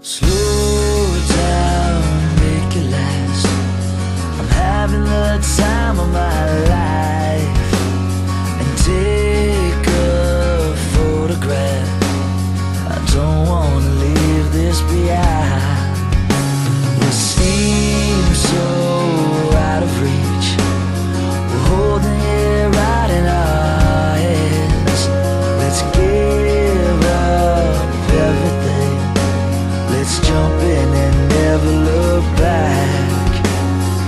Slow down, make it last. I'm having the time of my life. And take a photograph. I don't wanna leave this behind. It seems so out of reach. We're holding it right in our hands. Let's give up everything. Let's jump in and never look back.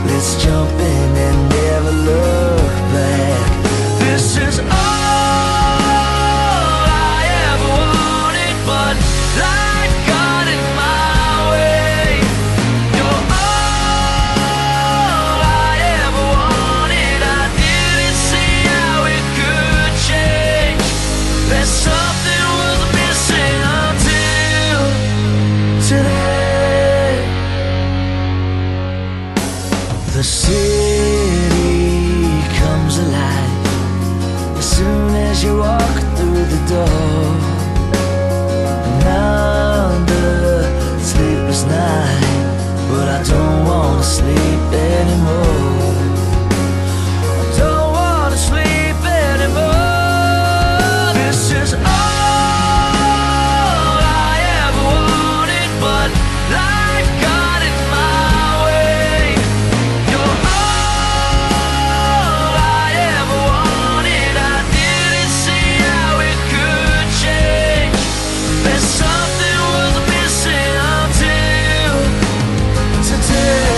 Let's jump in and never look back. This is all I ever wanted, but life got in my way. You're all I ever wanted. I didn't see how it could change. There's something was missing until today. The city comes alive as soon as you walk through the door. Another sleepless night, but I don't want to sleep anymore. I don't want to sleep anymore. This is all I ever wanted, but life got in my way. You're all I ever wanted. I didn't see how it could change. There's something was missing until today.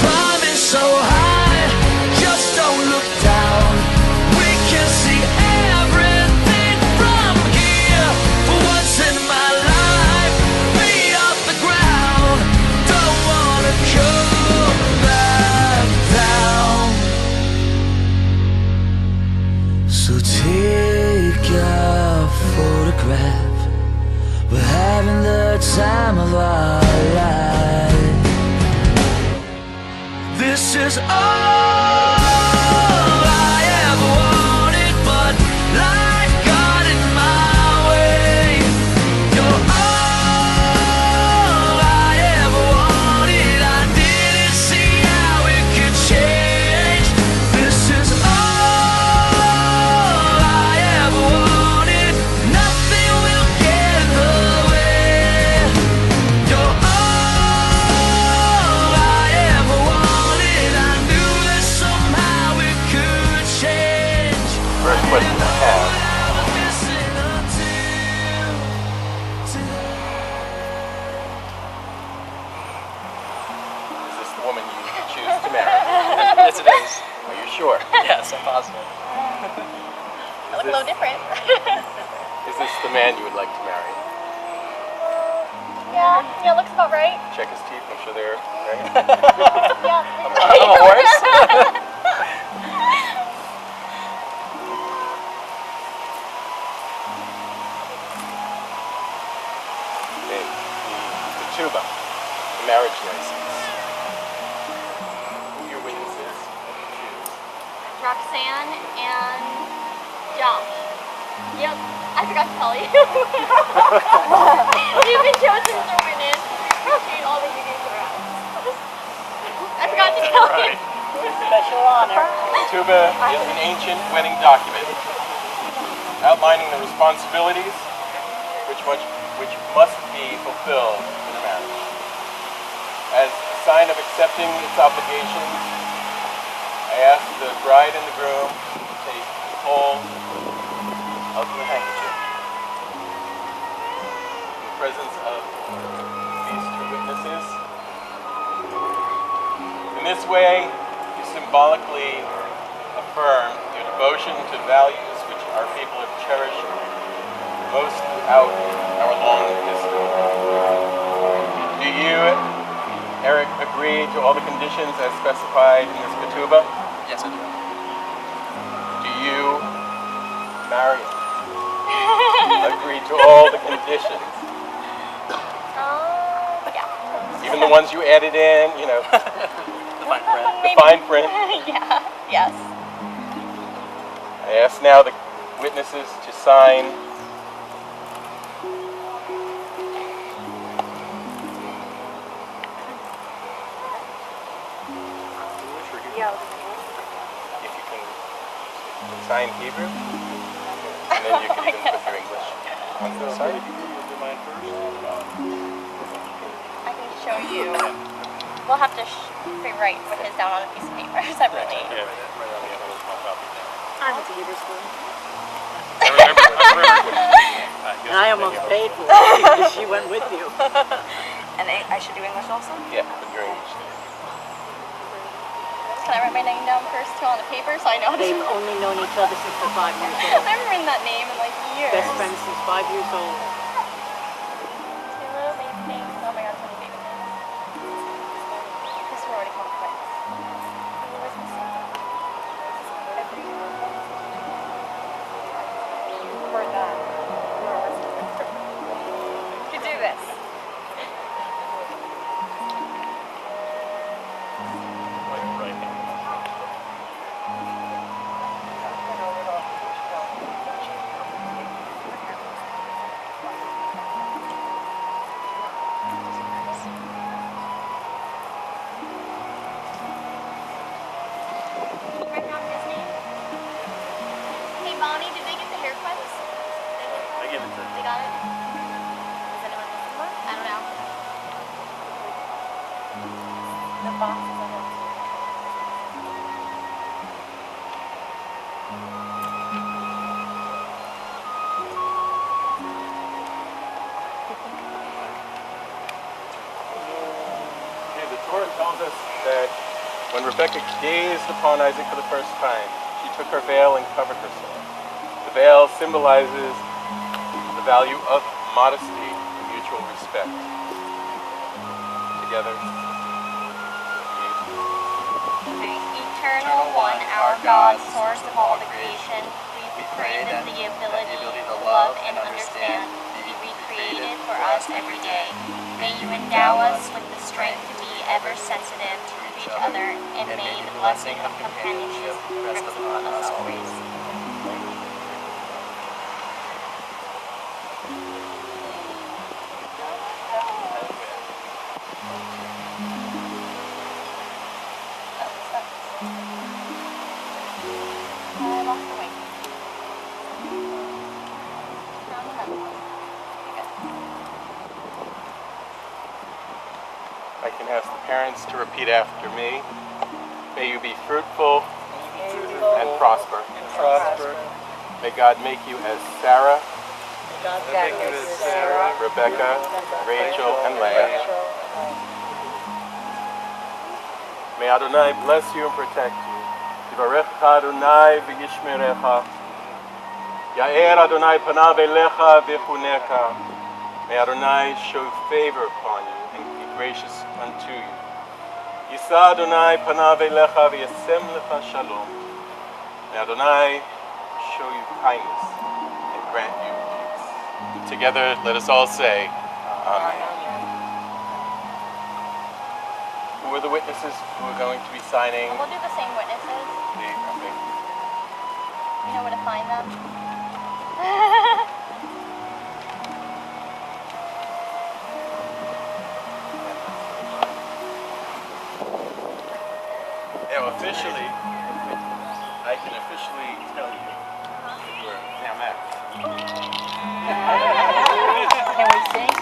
Climbing so high, just don't look down. We can see everything from here. For once in my life, feet off the ground. Don't wanna come back down. So take a photograph. We're having the time of our life. This is all I ever wanted, but life got in my way. You're all I ever wanted. I didn't see how it could change. This is all I ever wanted. Nothing will get in the way. You're all I ever wanted. I knew that somehow it could change. First question I have. Is this the woman you choose to marry? Yes, it is. Are you sure? Yes, I'm positive. I look a little different. Is this the man you would like to marry? Yeah, looks about right. Check his teeth, make sure they're right. Yeah. I'm a horse. The tuba, the marriage license. Who are your witnesses? Choose. Roxanne and Josh. Yep, I forgot to tell you. You've been chosen as a witness. Okay, all the duties around. I forgot to tell you. Special honor. The tuba is an ancient wedding document outlining the responsibilities which must be fulfilled in a marriage. As a sign of accepting its obligations, I ask the bride and the groom to take hold of the handkerchief in the presence of these two witnesses. In this way, you symbolically affirm your devotion to values which our people have cherished most throughout our long history. Do you, Eric, agree to all the conditions as specified in this ketubah? Yes, I do. Do you marry him? agree to all the conditions, Yeah. even the ones you added in, you know, The fine print. the fine print. Yeah. Yes. I ask now the witnesses to sign. Yeah. If you can sign Hebrew, and then you can even put your English on the side. I can show you. We'll have to rewrite put his down on a piece of paper separately. Yeah, right on the other small copy. I went to Hebrew school. I remember. And I almost paid for it because she went with you. And I should do English also? Yeah, put your English there. Can I write my name down first too on the paper so I know how to They've only known each other since they're 5 years I old. haven't written that name in like years. Best friends since 5 years old. Taylor, baby names. Oh my god, so many baby names. Christopher already called twice. Where's my son? Word that. You could do this. Write down his name. Hey Bonnie, did they get the haircuts? I give it to They got it? Is anyone looking for it? I don't know. The box is on it. Okay, the Torah tells us that when Rebekah gazed upon Isaac for the first time, she took her veil and covered herself. The veil symbolizes the value of modesty and mutual respect. Together. Okay. Eternal One, our God, source of all the creation, we pray that the ability to love and understand be recreated for us every day. May you endow us with the strength to be ever sensitive to each other, and may the blessing of companionship rest upon us always. I lost the weight. Found another one. I can ask the parents to repeat after me. May you be fruitful and prosper. May God make you as Sarah, Rebecca, Rachel, and Leah. May Adonai bless you and protect you. Yivarecha Adonai v'yishmerecha. Ya'er Adonai panav elecha v'chunecha. May Adonai show favor upon you and be gracious unto you. Yisa Adonai panav elecha v'yasem lecha shalom. May Adonai show you kindness and grant you peace. Together, let us all say, Amen. Who are the witnesses who are going to be signing? We'll do the same witnesses. Okay. You know where to find them? Now, officially, I can officially tell you where I'm at. Can we sing?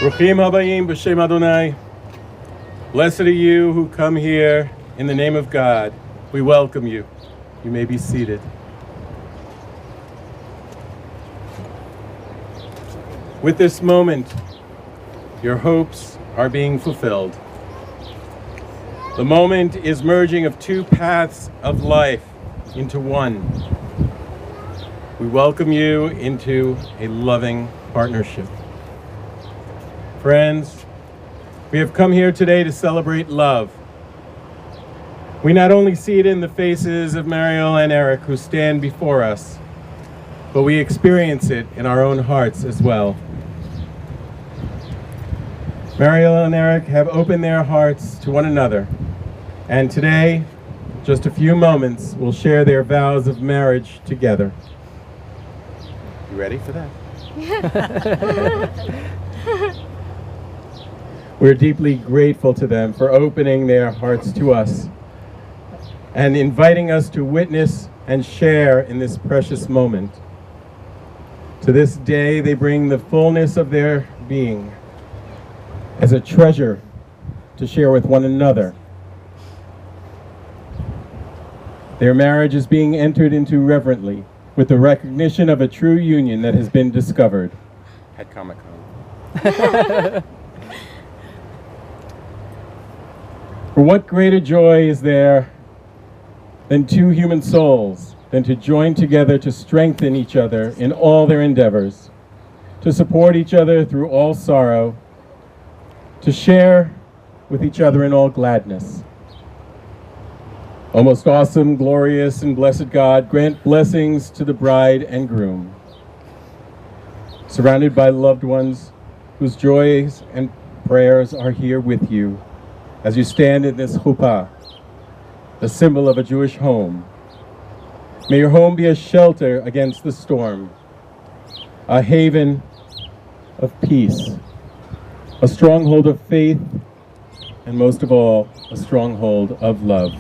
Bruchim habayim b'shem Adonai. Blessed are you who come here in the name of God. We welcome you. You may be seated. With this moment, your hopes are being fulfilled. The moment is merging of two paths of life into one. We welcome you into a loving partnership. Friends, we have come here today to celebrate love. We not only see it in the faces of Mariel and Eric who stand before us, but we experience it in our own hearts as well. Mariel and Eric have opened their hearts to one another, and today, just a few moments, will share their vows of marriage together. You ready for that? We're deeply grateful to them for opening their hearts to us and inviting us to witness and share in this precious moment. To this day, they bring the fullness of their being as a treasure to share with one another. Their marriage is being entered into reverently with the recognition of a true union that has been discovered at Comic-Con. For what greater joy is there than two human souls, than to join together to strengthen each other in all their endeavors, to support each other through all sorrow, to share with each other in all gladness. O most awesome, glorious, and blessed God, grant blessings to the bride and groom. Surrounded by loved ones whose joys and prayers are here with you as you stand in this chuppah, the symbol of a Jewish home. May your home be a shelter against the storm, a haven of peace, a stronghold of faith, and most of all, a stronghold of love.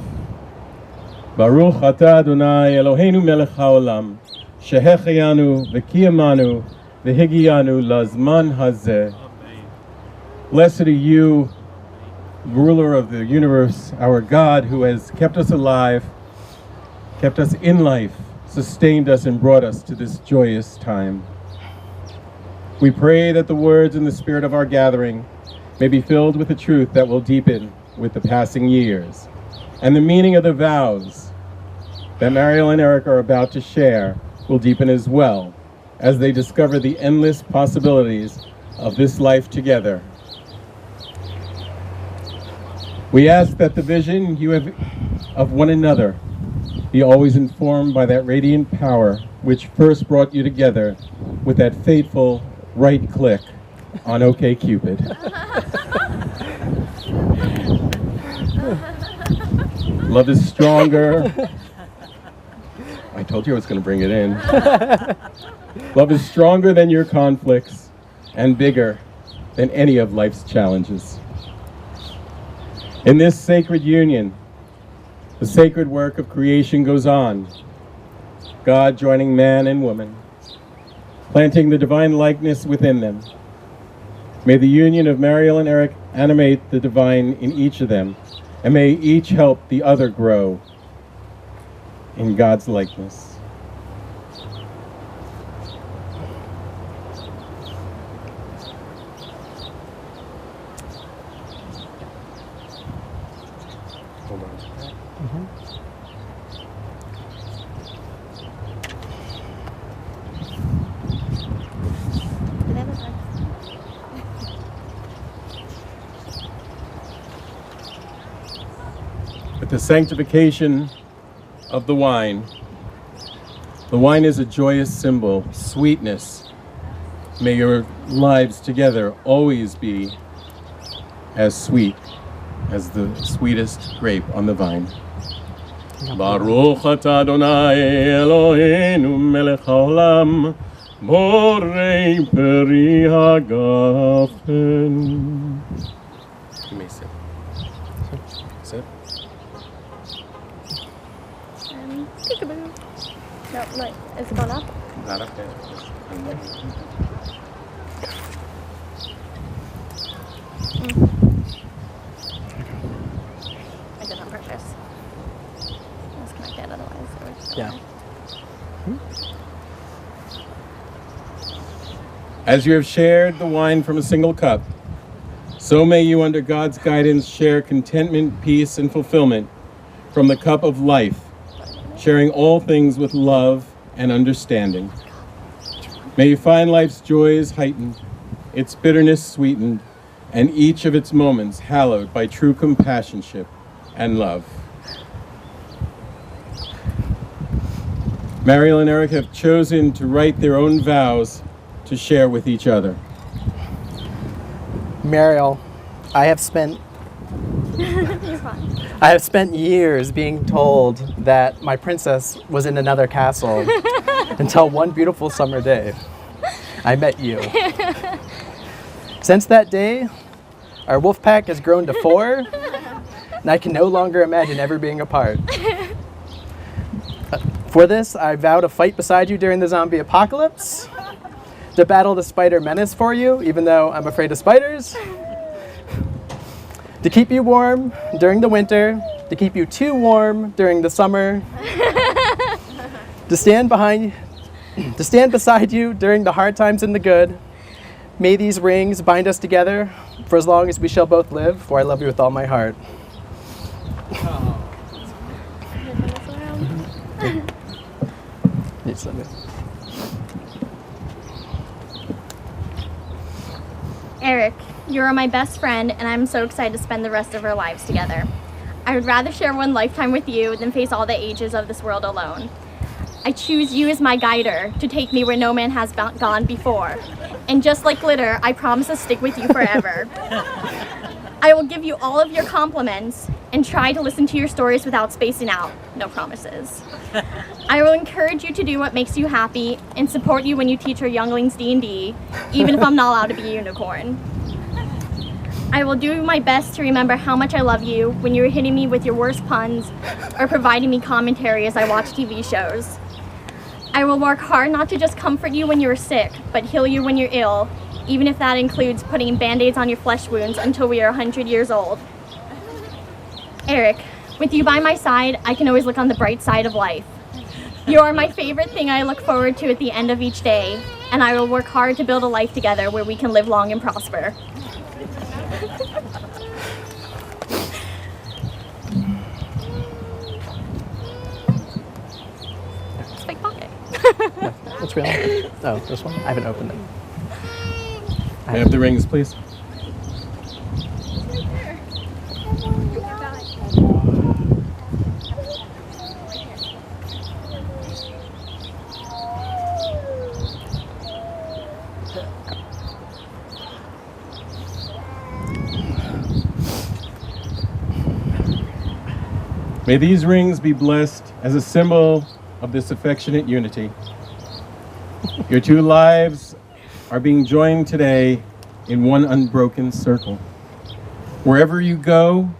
Baruch atah Adonai Eloheinu melech haolam, shehecheyanu v'kiyamanu v'higiyanu lazman hazeh. Blessed are you, ruler of the universe, our God, who has kept us alive, kept us in life, sustained us, and brought us to this joyous time. We pray that the words and the spirit of our gathering may be filled with the truth that will deepen with the passing years, and the meaning of the vows that Mariel and Eric are about to share will deepen as well as they discover the endless possibilities of this life together. We ask that the vision you have of one another be always informed by that radiant power which first brought you together with that fateful right click on OkCupid. Love is stronger. I told you I was going to bring it in. Love is stronger than your conflicts and bigger than any of life's challenges. In this sacred union, the sacred work of creation goes on. God joining man and woman, planting the divine likeness within them. May the union of Mariel and Eric animate the divine in each of them, and may each help the other grow in God's likeness. Hold on. With the sanctification of the wine is a joyous symbol, sweetness. May your lives together always be as sweet as the sweetest grape on the vine. Baruch atah Adonai Eloheinu melech haolam, borei peri hagafen. You may sit. Sit. Peekaboo. No, wait, it's gone up. Not up there. As you have shared the wine from a single cup, so may you, under God's guidance, share contentment, peace, and fulfillment from the cup of life, sharing all things with love and understanding. May you find life's joys heightened, its bitterness sweetened, and each of its moments hallowed by true compassionship and love. Mariel and Eric have chosen to write their own vows to share with each other. Mariel, I have spent years being told that my princess was in another castle until one beautiful summer day I met you. Since that day, our wolf pack has grown to 4, and I can no longer imagine ever being apart. For this, I vow to fight beside you during the zombie apocalypse, to battle the spider menace for you, even though I'm afraid of spiders, to keep you warm during the winter, to keep you too warm during the summer, to stand beside you during the hard times and the good. May these rings bind us together for as long as we shall both live, for I love you with all my heart. Yes, I do. Eric, you are my best friend, and I'm so excited to spend the rest of our lives together. I would rather share one lifetime with you than face all the ages of this world alone. I choose you as my guider to take me where no man has gone before. And just like glitter, I promise to stick with you forever. I will give you all of your compliments and try to listen to your stories without spacing out. No promises. I will encourage you to do what makes you happy and support you when you teach our younglings D&D, even if I'm not allowed to be a unicorn. I will do my best to remember how much I love you when you're hitting me with your worst puns or providing me commentary as I watch TV shows. I will work hard not to just comfort you when you're sick, but heal you when you're ill, even if that includes putting Band-Aids on your flesh wounds until we are 100 years old. Eric, with you by my side, I can always look on the bright side of life. You are my favorite thing I look forward to at the end of each day, and I will work hard to build a life together where we can live long and prosper. Fake pocket. Which one? Oh, this one? I haven't opened it. May I have the rings, please? May these rings be blessed as a symbol of this affectionate unity. Your two lives are being joined today in one unbroken circle. Wherever you go,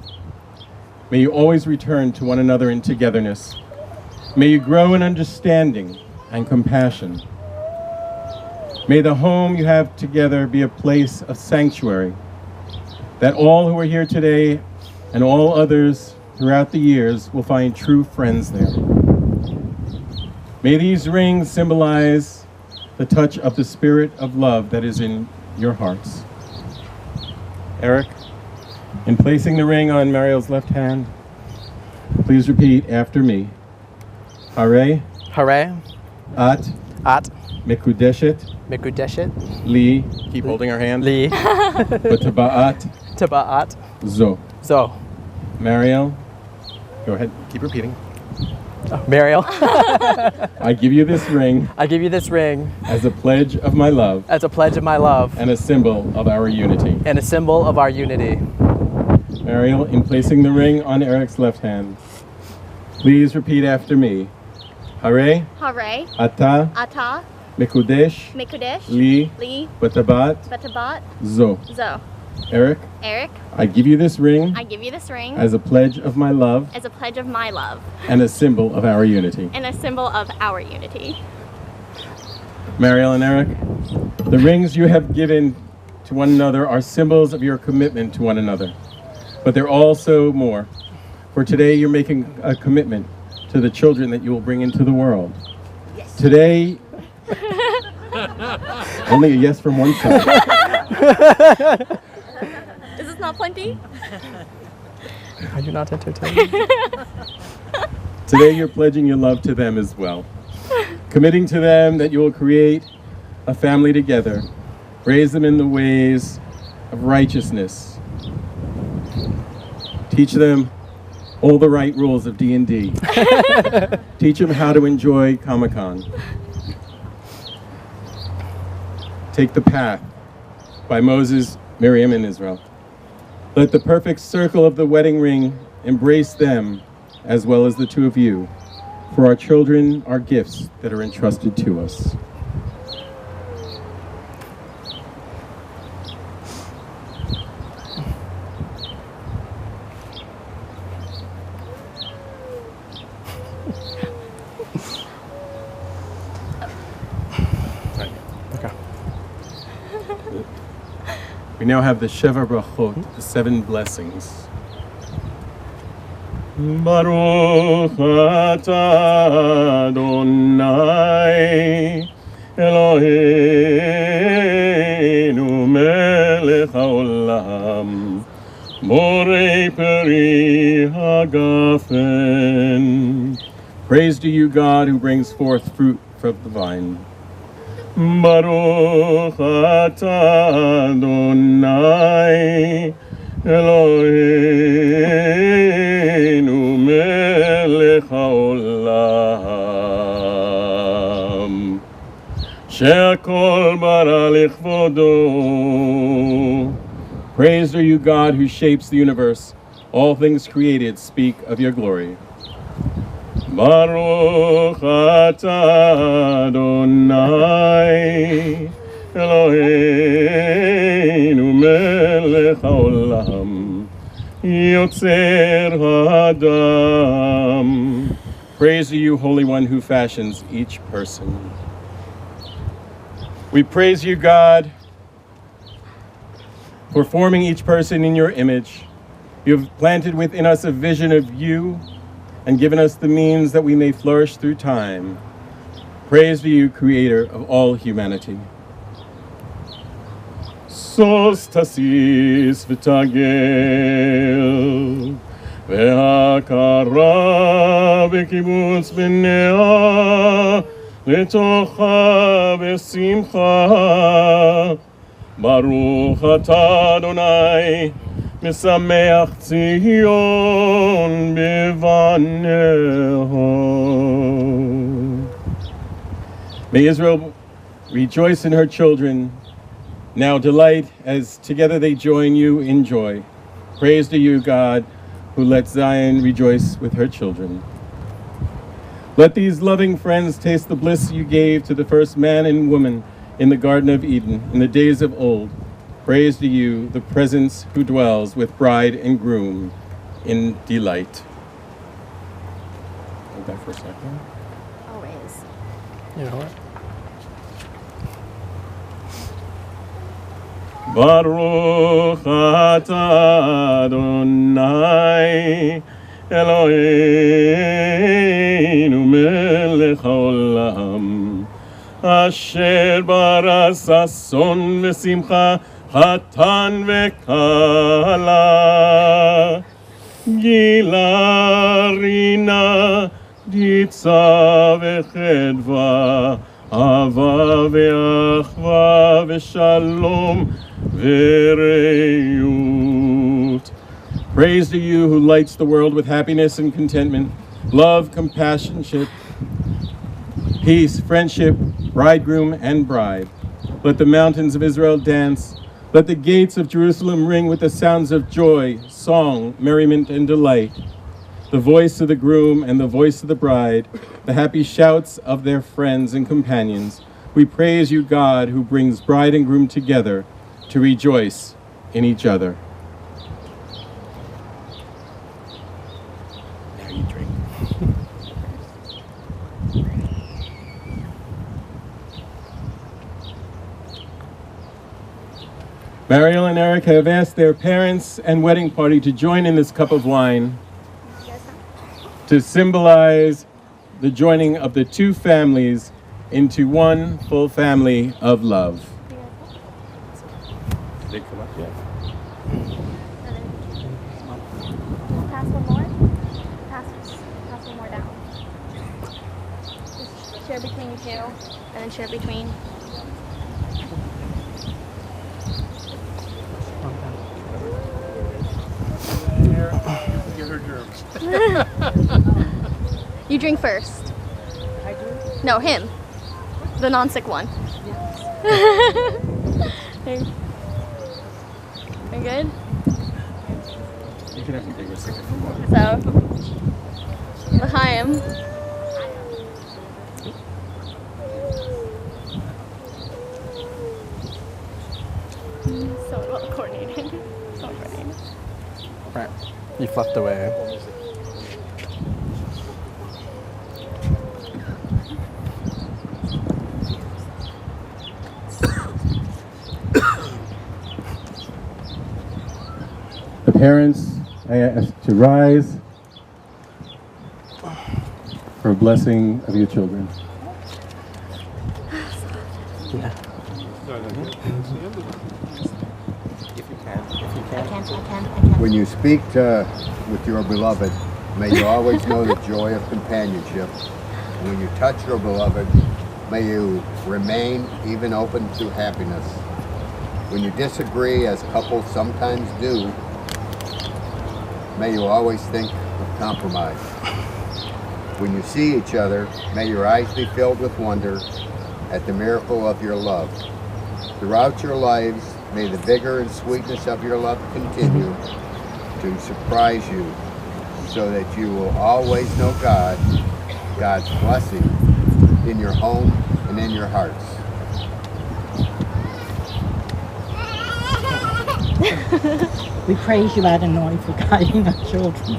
may you always return to one another in togetherness. May you grow in understanding and compassion. May the home you have together be a place of sanctuary, that all who are here today and all others throughout the years will find true friends there. May these rings symbolize the touch of the spirit of love that is in your hearts. Eric, in placing the ring on Mariel's left hand, please repeat after me. Hare, Hare, At, At, Mekudeshet, Mekudeshet, Li, keep holding our hand, Li, B'Taba'at, Taba'at, Zo. Zo. Mariel, go ahead, keep repeating. Oh, Mariel, I give you this ring I give you this ring as a pledge of my love as a pledge of my love and a symbol of our unity. and a symbol of our unity. Mariel, in placing the ring on Eric's left hand, please repeat after me. Hare, Hare, Ata, Ata, Mekudesh, Mekudesh, Li, Li, B'Tabat, Batabat, Zo. Zo. Eric, Eric, I give you this ring I give you this ring as a pledge of my love as a pledge of my love and a symbol of our unity. and a symbol of our unity. Mariel and Eric, the rings you have given to one another are symbols of your commitment to one another. But they're also more. For today, you're making a commitment to the children that you will bring into the world. Yes. Today, Only a yes from one side. Is this not plenty? Are you not entertained? Today you're pledging your love to them as well. Committing to them that you will create a family together. Raise them in the ways of righteousness. Teach them all the right rules of D&D. Teach them how to enjoy Comic-Con. Take the Path by Moses, Miriam, and Israel. Let the perfect circle of the wedding ring embrace them as well as the two of you. For our children are gifts that are entrusted to us. Okay. We now have the Sheva Brachot, the 7 blessings. Baruch atah Adonai Eloheinu melech haolam borei peri hagafen. Praise to you, God, who brings forth fruit from the vine. Baruch atah Adonai Eloheinu melech haolam she'akol bara lichvodo. Praised are you, God, who shapes the universe. All things created speak of your glory. Baruch atah Adonai Eloheinu melech haolam yotzer ha'adam. Praise to you, Holy One, who fashions each person. We praise you, God, for forming each person in your image. You have planted within us a vision of you and given us the means that we may flourish through time. Praise to you, Creator of all humanity. Sos tasis v'tagel ve'hakara b'kibutz b'nea letocha v'simcha Baruch atah Adonai Mesameach Tzion b'vaneho. May Israel rejoice in her children. Now delight as together they join you in joy. Praise to you, God, who lets Zion rejoice with her children. Let these loving friends taste the bliss you gave to the first man and woman in the Garden of Eden in the days of old. Praise to you, the presence who dwells with bride and groom in delight. Hold that for a second. Always. You know what? Baruch atah Adonai Eloheinu melech haolam asher bara sason v'simcha Hatan v'kala Gila rina ditza v'chedva Ava v'achva v'shalom v'reiyut. Praise to you who lights the world with happiness and contentment, love, compassion, peace, friendship, bridegroom and bride. Let the mountains of Israel dance. Let the gates of Jerusalem ring with the sounds of joy, song, merriment, and delight. The voice of the groom and the voice of the bride, the happy shouts of their friends and companions. We praise you, God, who brings bride and groom together to rejoice in each other. Now you drink. Mariel and Eric have asked their parents and wedding party to join in this cup of wine to symbolize the joining of the two families into one full family of love. They come up, yeah. Pass one more. Pass one more down. Just share between you two, and then share between. You heard germs. You drink first. I do. No, him. The non-sick one. Are you good? You can have to take a second for more. So, L'chaim. So well coordinated. So coordinated. Right. You fluffed away. The parents, I ask to rise for a blessing of your children. Yeah. When you speak with your beloved, may you always know the joy of companionship. When you touch your beloved, may you remain even open to happiness. When you disagree, as couples sometimes do, may you always think of compromise. When you see each other, may your eyes be filled with wonder at the miracle of your love. Throughout your lives, may the vigor and sweetness of your love continue to surprise you, so that you will always know God's blessing in your home and in your hearts. We praise you, Adonai, for guiding our children.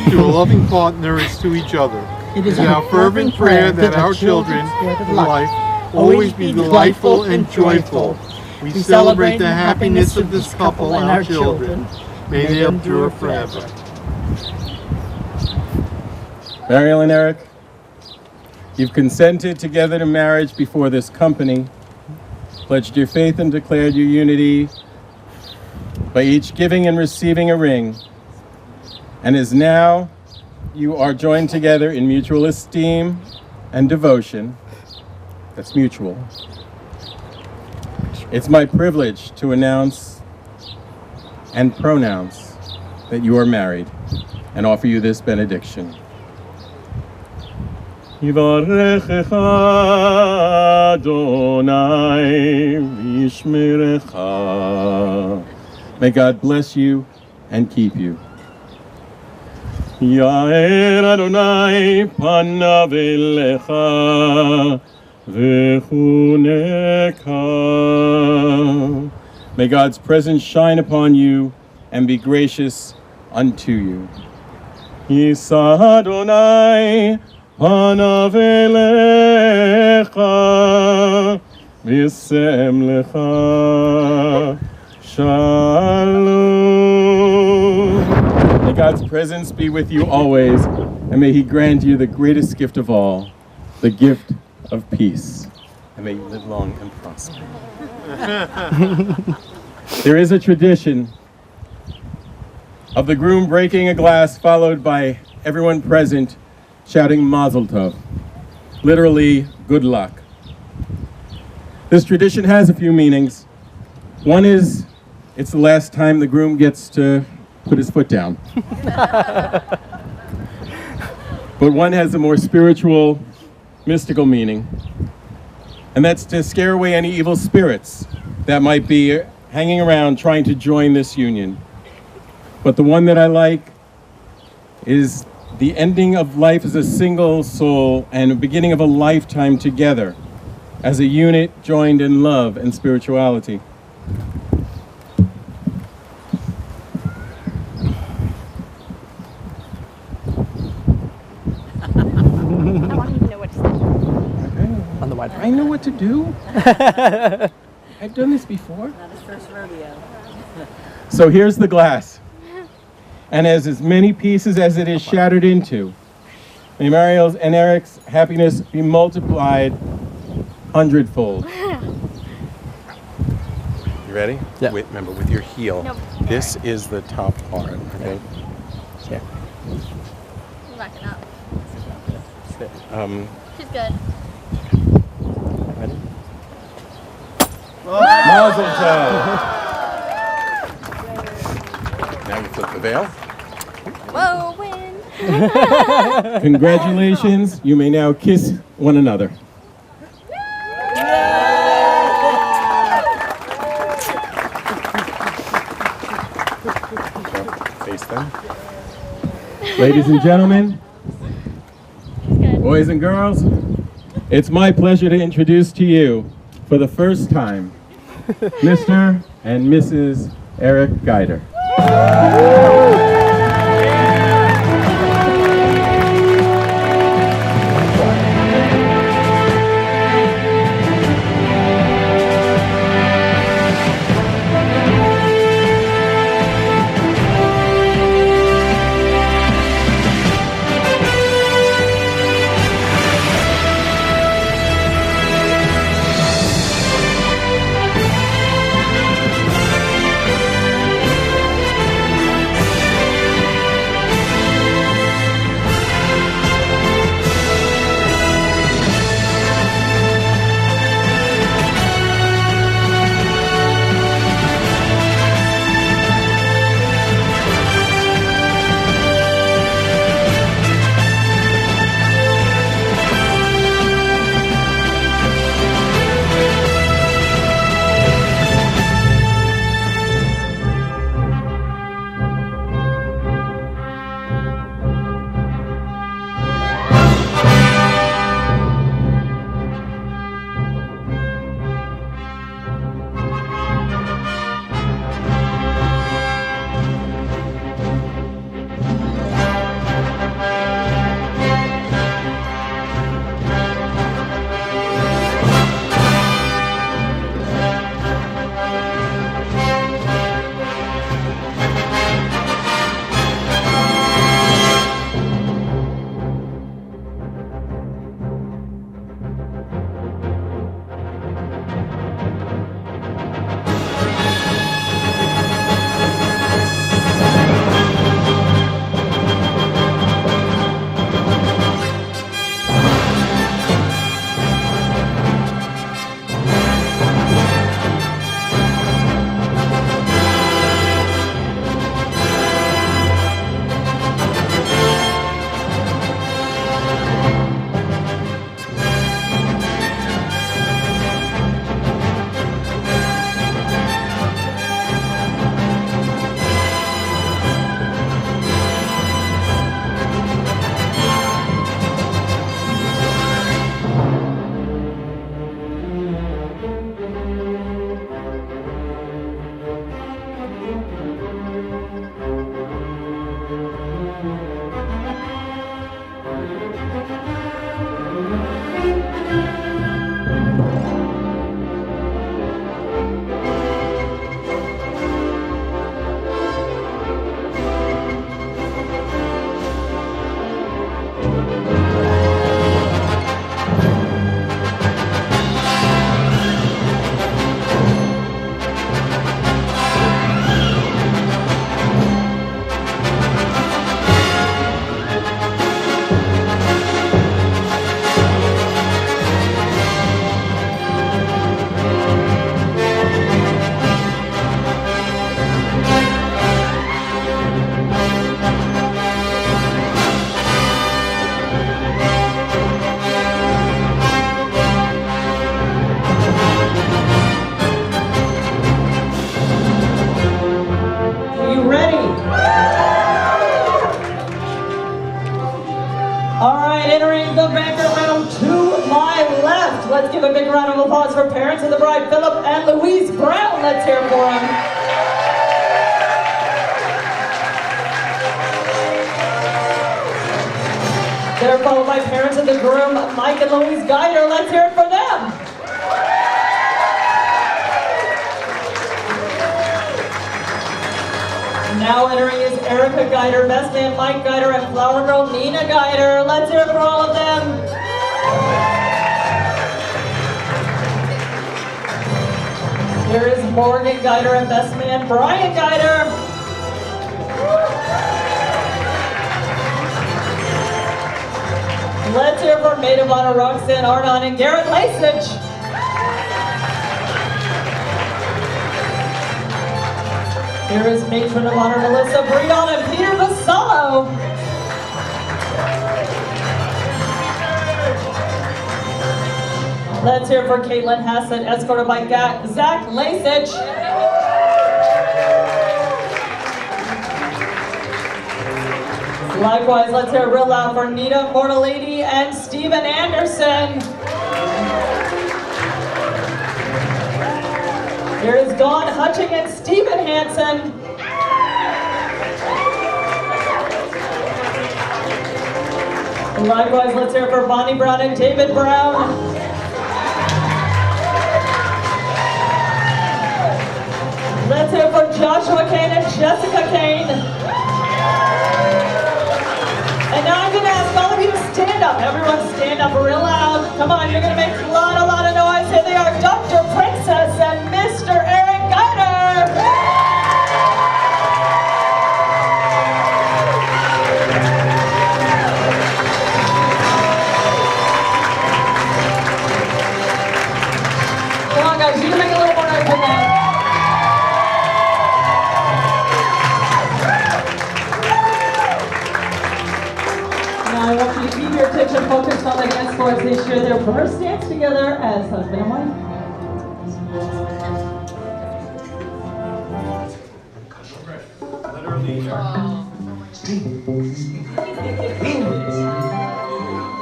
To a loving partner as to each other. It is our fervent prayer that our children's word of life always be delightful and joyful. We celebrate the happiness of this couple and our children. May they endure forever. Mariel and Eric, you've consented together to marriage before this company, pledged your faith and declared your unity by each giving and receiving a ring. And as now you are joined together in mutual esteem and devotion, that's mutual. It's my privilege to announce and pronounce that you are married and offer you this benediction. Yivarechecha Adonai v'yishmerecha. May God bless you and keep you. Ya'er Adonai panav elecha v'chuneka. May God's presence shine upon you and be gracious unto you. Yisa Adonai panav elecha v'yasem lecha shalom. May God's presence be with you always, and may He grant you the greatest gift of all, the gift of peace. And may you live long and prosper. There is a tradition of the groom breaking a glass, followed by everyone present shouting Mazel Tov, literally good luck. This tradition has a few meanings. One is, it's the last time the groom gets to put his foot down. But one has a more spiritual, mystical meaning, and that's to scare away any evil spirits that might be hanging around trying to join this union. But the one that I like is the ending of life as a single soul and the beginning of a lifetime together as a unit joined in love and spirituality. I want him to know what to say. On the wide I know what to do. I've done this before. Not his first rodeo. So here's the glass. And as many pieces as it is shattered into, may Mariel's and Eric's happiness be multiplied hundredfold. You ready? Yeah. Wait, remember, with your heel. Nope. This is the top part, okay? Yeah. I'm backing up. Um, She's good. Ready? Mazel tov. Now you flip the veil. Whoa, win. Congratulations. You may now kiss one another. Face them. Ladies and gentlemen, boys and girls, it's my pleasure to introduce to you, for the first time, Mr. and Mrs. Eric Geider. Let's give a big round of applause for parents of the bride, Philip and Louise Brown. Let's hear for them. They're followed by parents of the groom, Mike and Louise Geider. Let's hear it for them. Now entering is Erica Geider, best man Mike Geider, and flower girl Nina Geider. Let's hear it for all of them. There is Morgan Guider and best man Brian Guider. Let's hear for Maid of Honor Roxanne Arnon and Garrett Lasich. Here is Matron of Honor Melissa Breon and Peter Vasallo. Let's hear for Caitlin Hassett, escorted by Zach Lasich. Likewise, let's hear real loud for Nita Mortalady and Steven Anderson. Here is Dawn Hutching and Stephen Hansen. Likewise, let's hear for Bonnie Brown and David Brown. Let's hear for Joshua Kane and Jessica Kane. And now I'm going to ask all of you to stand up. Everyone stand up real loud. Come on, you're going to make a lot of noise. Here they are, Dr. Princess and Mr. Eric Guider. Come on, guys, you can make a little more noise than that. Now I want you to keep your attention focused on the dance floor as they share their first dance together as husband and wife.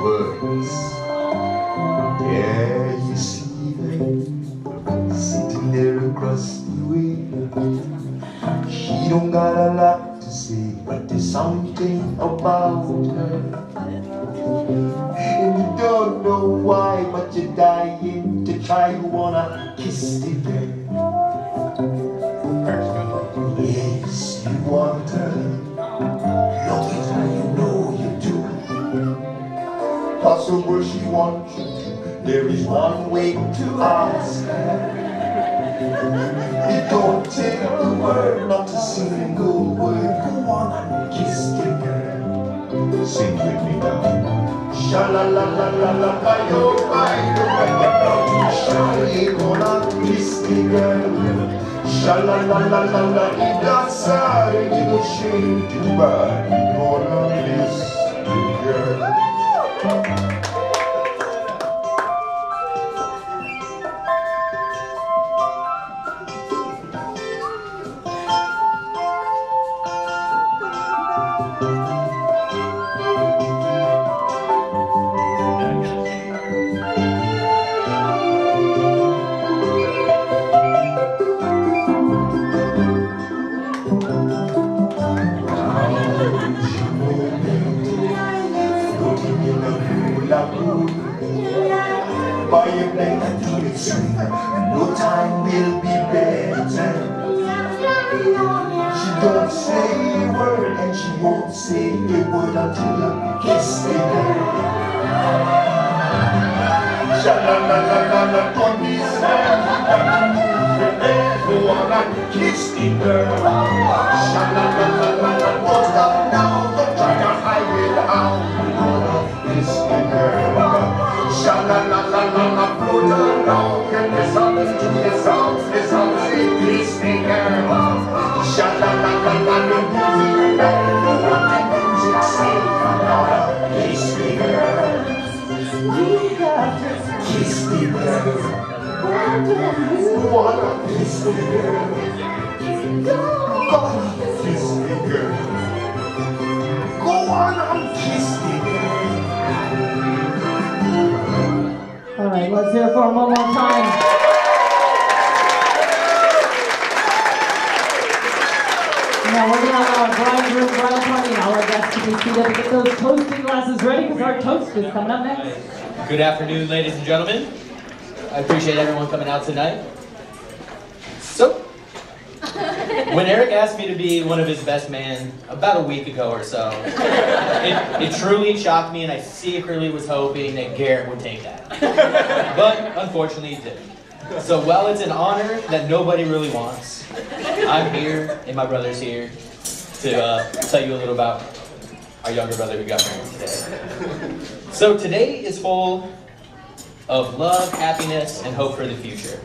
Words. Yeah, you see them sitting there across the way. She don't got a lot to say, but there's something about her. And you don't know why, but you're dying to try. You wanna kiss the girl. Yes, you want her. Love it how you know you do. Possible she wants you to. There is one way to ask her. It don't take a word, not a single word. Go on and kiss the girl. Sing with me now. Sha-la-la-la-la-la, by-yo, by-yo, by-yo. Sha-la, gonna kiss the girl. Sha-la-la-la-la-la, it doesn't, it will shame too bad. Gonna kiss the girl. By your blank no time will be better. She don't say a word and she won't say a word until you kiss the girl. Sha-la-la-la-la-la, don't be sad. Go on and kiss the girl. Sha-la-la-la-la-la, don't stop now. Don't try to hide it out. Kiss the girl. Sha-la-la-la-la-la, float along and listen to the songs say, kiss me girl. Sha-la-la-la-la, music like the one the music say, kiss me girl. Kiss me girl. Wanna kiss me girl. Gonna kiss me girl. Go on and kiss me girl. All right, let's hear for him one more time. Now we're going to have our bride and bridal party and all our guests to be seated to get those toasting glasses ready because our toast is coming up next. Good afternoon, ladies and gentlemen. I appreciate everyone coming out tonight. So, when Eric asked me to be one of his best men about a week ago or so, it truly shocked me, and I secretly was hoping that Garrett would take that. But unfortunately he didn't. So while it's an honor that nobody really wants, I'm here and my brother's here to tell you a little about our younger brother who got married today. So today is full of love, happiness, and hope for the future.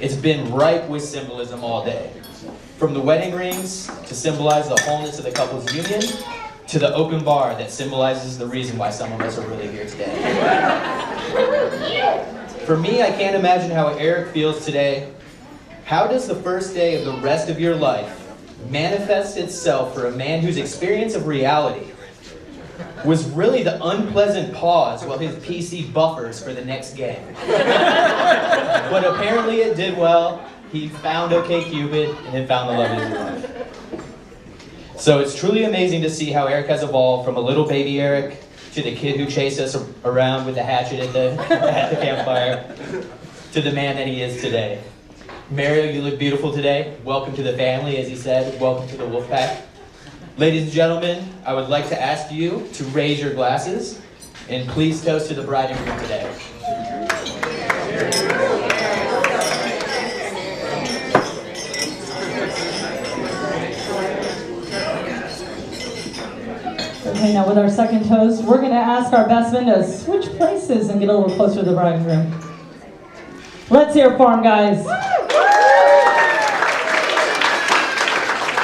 It's been ripe with symbolism all day. From the wedding rings to symbolize the wholeness of the couple's union, to the open bar that symbolizes the reason why some of us are really here today. For me, I can't imagine how Eric feels today. How does the first day of the rest of your life manifest itself for a man whose experience of reality was really the unpleasant pause while his PC buffers for the next game? But apparently it did well. He found OkCupid and then found the love of his life. So it's truly amazing to see how Eric has evolved from a little baby Eric to the kid who chased us around with a hatchet at the campfire to the man that he is today. Mario, you look beautiful today. Welcome to the family, as he said. Welcome to the wolf pack. Ladies and gentlemen, I would like to ask you to raise your glasses and please toast to the bride and groom today. Okay, now with our second toast, we're going to ask our best men to switch places and get a little closer to the bride and groom. Let's hear it for them, guys.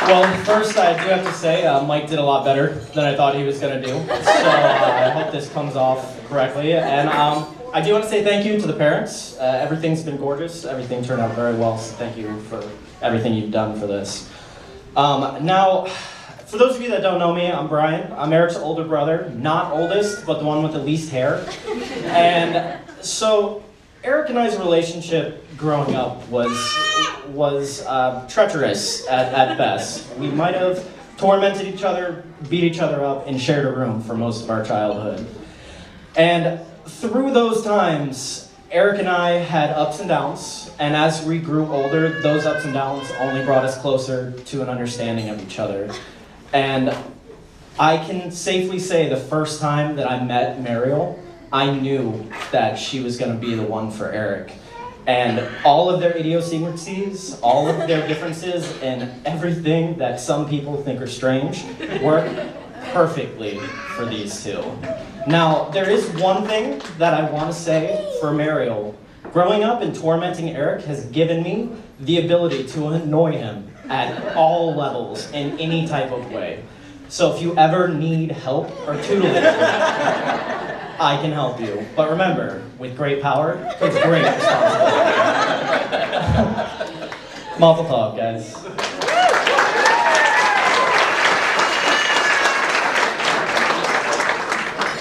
Well, first I do have to say, Mike did a lot better than I thought he was going to do. So I hope this comes off correctly. And I do want to say thank you to the parents. Everything's been gorgeous. Everything turned out very well. So thank you for everything you've done for this. Now, for those of you that don't know me, I'm Brian. I'm Eric's older brother. Not oldest, but the one with the least hair. And so Eric and I's relationship growing up was treacherous at best. We might have tormented each other, beat each other up, and shared a room for most of our childhood. And through those times, Eric and I had ups and downs, and as we grew older, those ups and downs only brought us closer to an understanding of each other. And I can safely say the first time that I met Mariel, I knew that she was going to be the one for Eric. And all of their idiosyncrasies, all of their differences, and everything that some people think are strange work perfectly for these two. Now, there is one thing that I want to say for Mariel. Growing up and tormenting Eric has given me the ability to annoy him at all levels in any type of way. So if you ever need help or tutelage, I can help you. But remember, with great power comes great responsibility. Mazel tov, guys.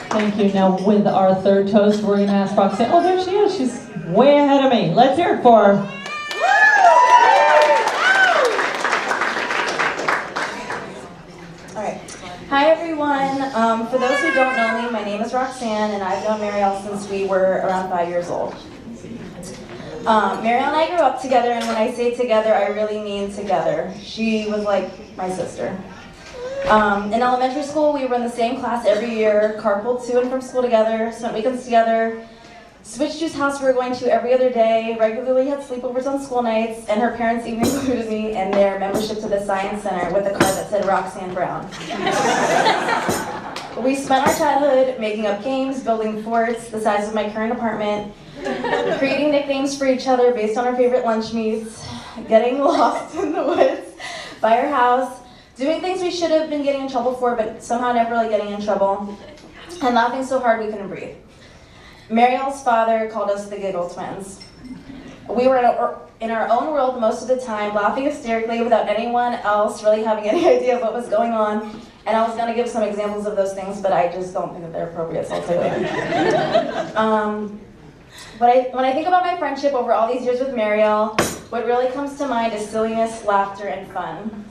Thank you. Now with our third toast, we're going to ask Roxanne. Oh, there she is. She's way ahead of me. Let's hear it for her. Hi everyone. For those who don't know me, my name is Roxanne and I've known Mariel since we were around 5 years old. Mariel and I grew up together, and when I say together, I really mean together. She was like my sister. In elementary school, we were in the same class every year, carpooled to and from school together, spent weekends together, switched whose house we were going to every other day, regularly had sleepovers on school nights, and her parents even included me in their membership to the Science Center with a card that said Roxanne Brown. We spent our childhood making up games, building forts the size of my current apartment, creating nicknames for each other based on our favorite lunch meats, getting lost in the woods by our house, doing things we should have been getting in trouble for but somehow never really getting in trouble, and laughing so hard we couldn't breathe. Mariel's father called us the Giggle Twins. We were in our own world most of the time, laughing hysterically without anyone else really having any idea of what was going on. And I was going to give some examples of those things, but I just don't think that they're appropriate, so I'll say later. When I think about my friendship over all these years with Mariel, what really comes to mind is silliness, laughter, and fun.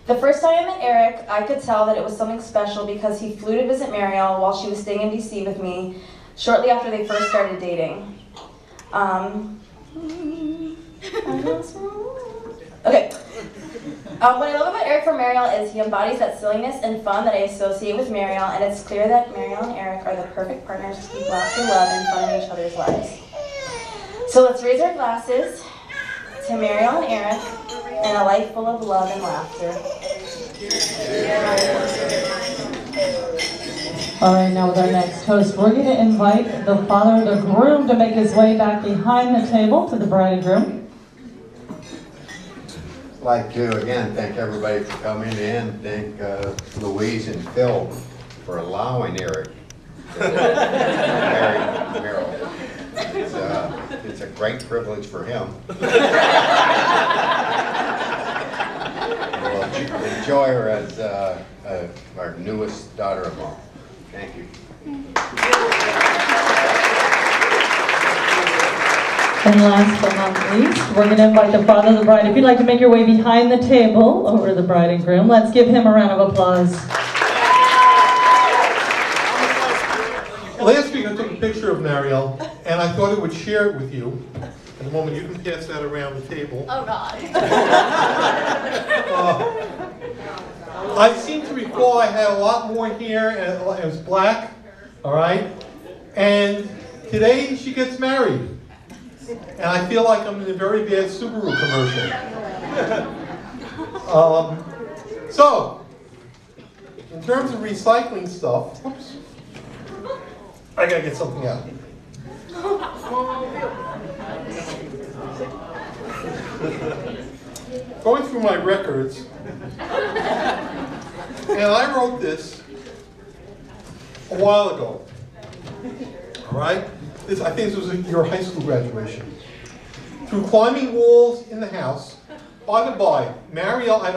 The first time I met Eric, I could tell that it was something special because he flew to visit Mariel while she was staying in DC with me, shortly after they first started dating. Okay. What I love about Eric from Mariel is he embodies that silliness and fun that I associate with Mariel, and it's clear that Mariel and Eric are the perfect partners to keep laughter, love, and fun in each other's lives. So let's raise our glasses to Mariel and Eric and a life full of love and laughter. All right, now with our next toast, we're going to invite the father of the groom to make his way back behind the table to the bride and groom. I'd like to again thank everybody for coming in. Thank Louise and Phil for allowing Eric to marry Meryl. It's a great privilege for him. We'll enjoy her as our newest daughter-in-law. Thank you. And last but not least, we're going to invite the father of the bride. If you'd like to make your way behind the table over the bride and groom, let's give him a round of applause. Last week I took a picture of Mariel, and I thought I would share it with you. In a moment, you can pass that around the table. Oh, God. I seem to recall I had a lot more hair, and it was black, all right? And today she gets married. And I feel like I'm in a very bad Subaru commercial. So, in terms of recycling stuff, whoops, I gotta get something out. Going through my records, and I wrote this a while ago. All right? I think this was your high school graduation. Through climbing walls in the house. By the by, Mariel, I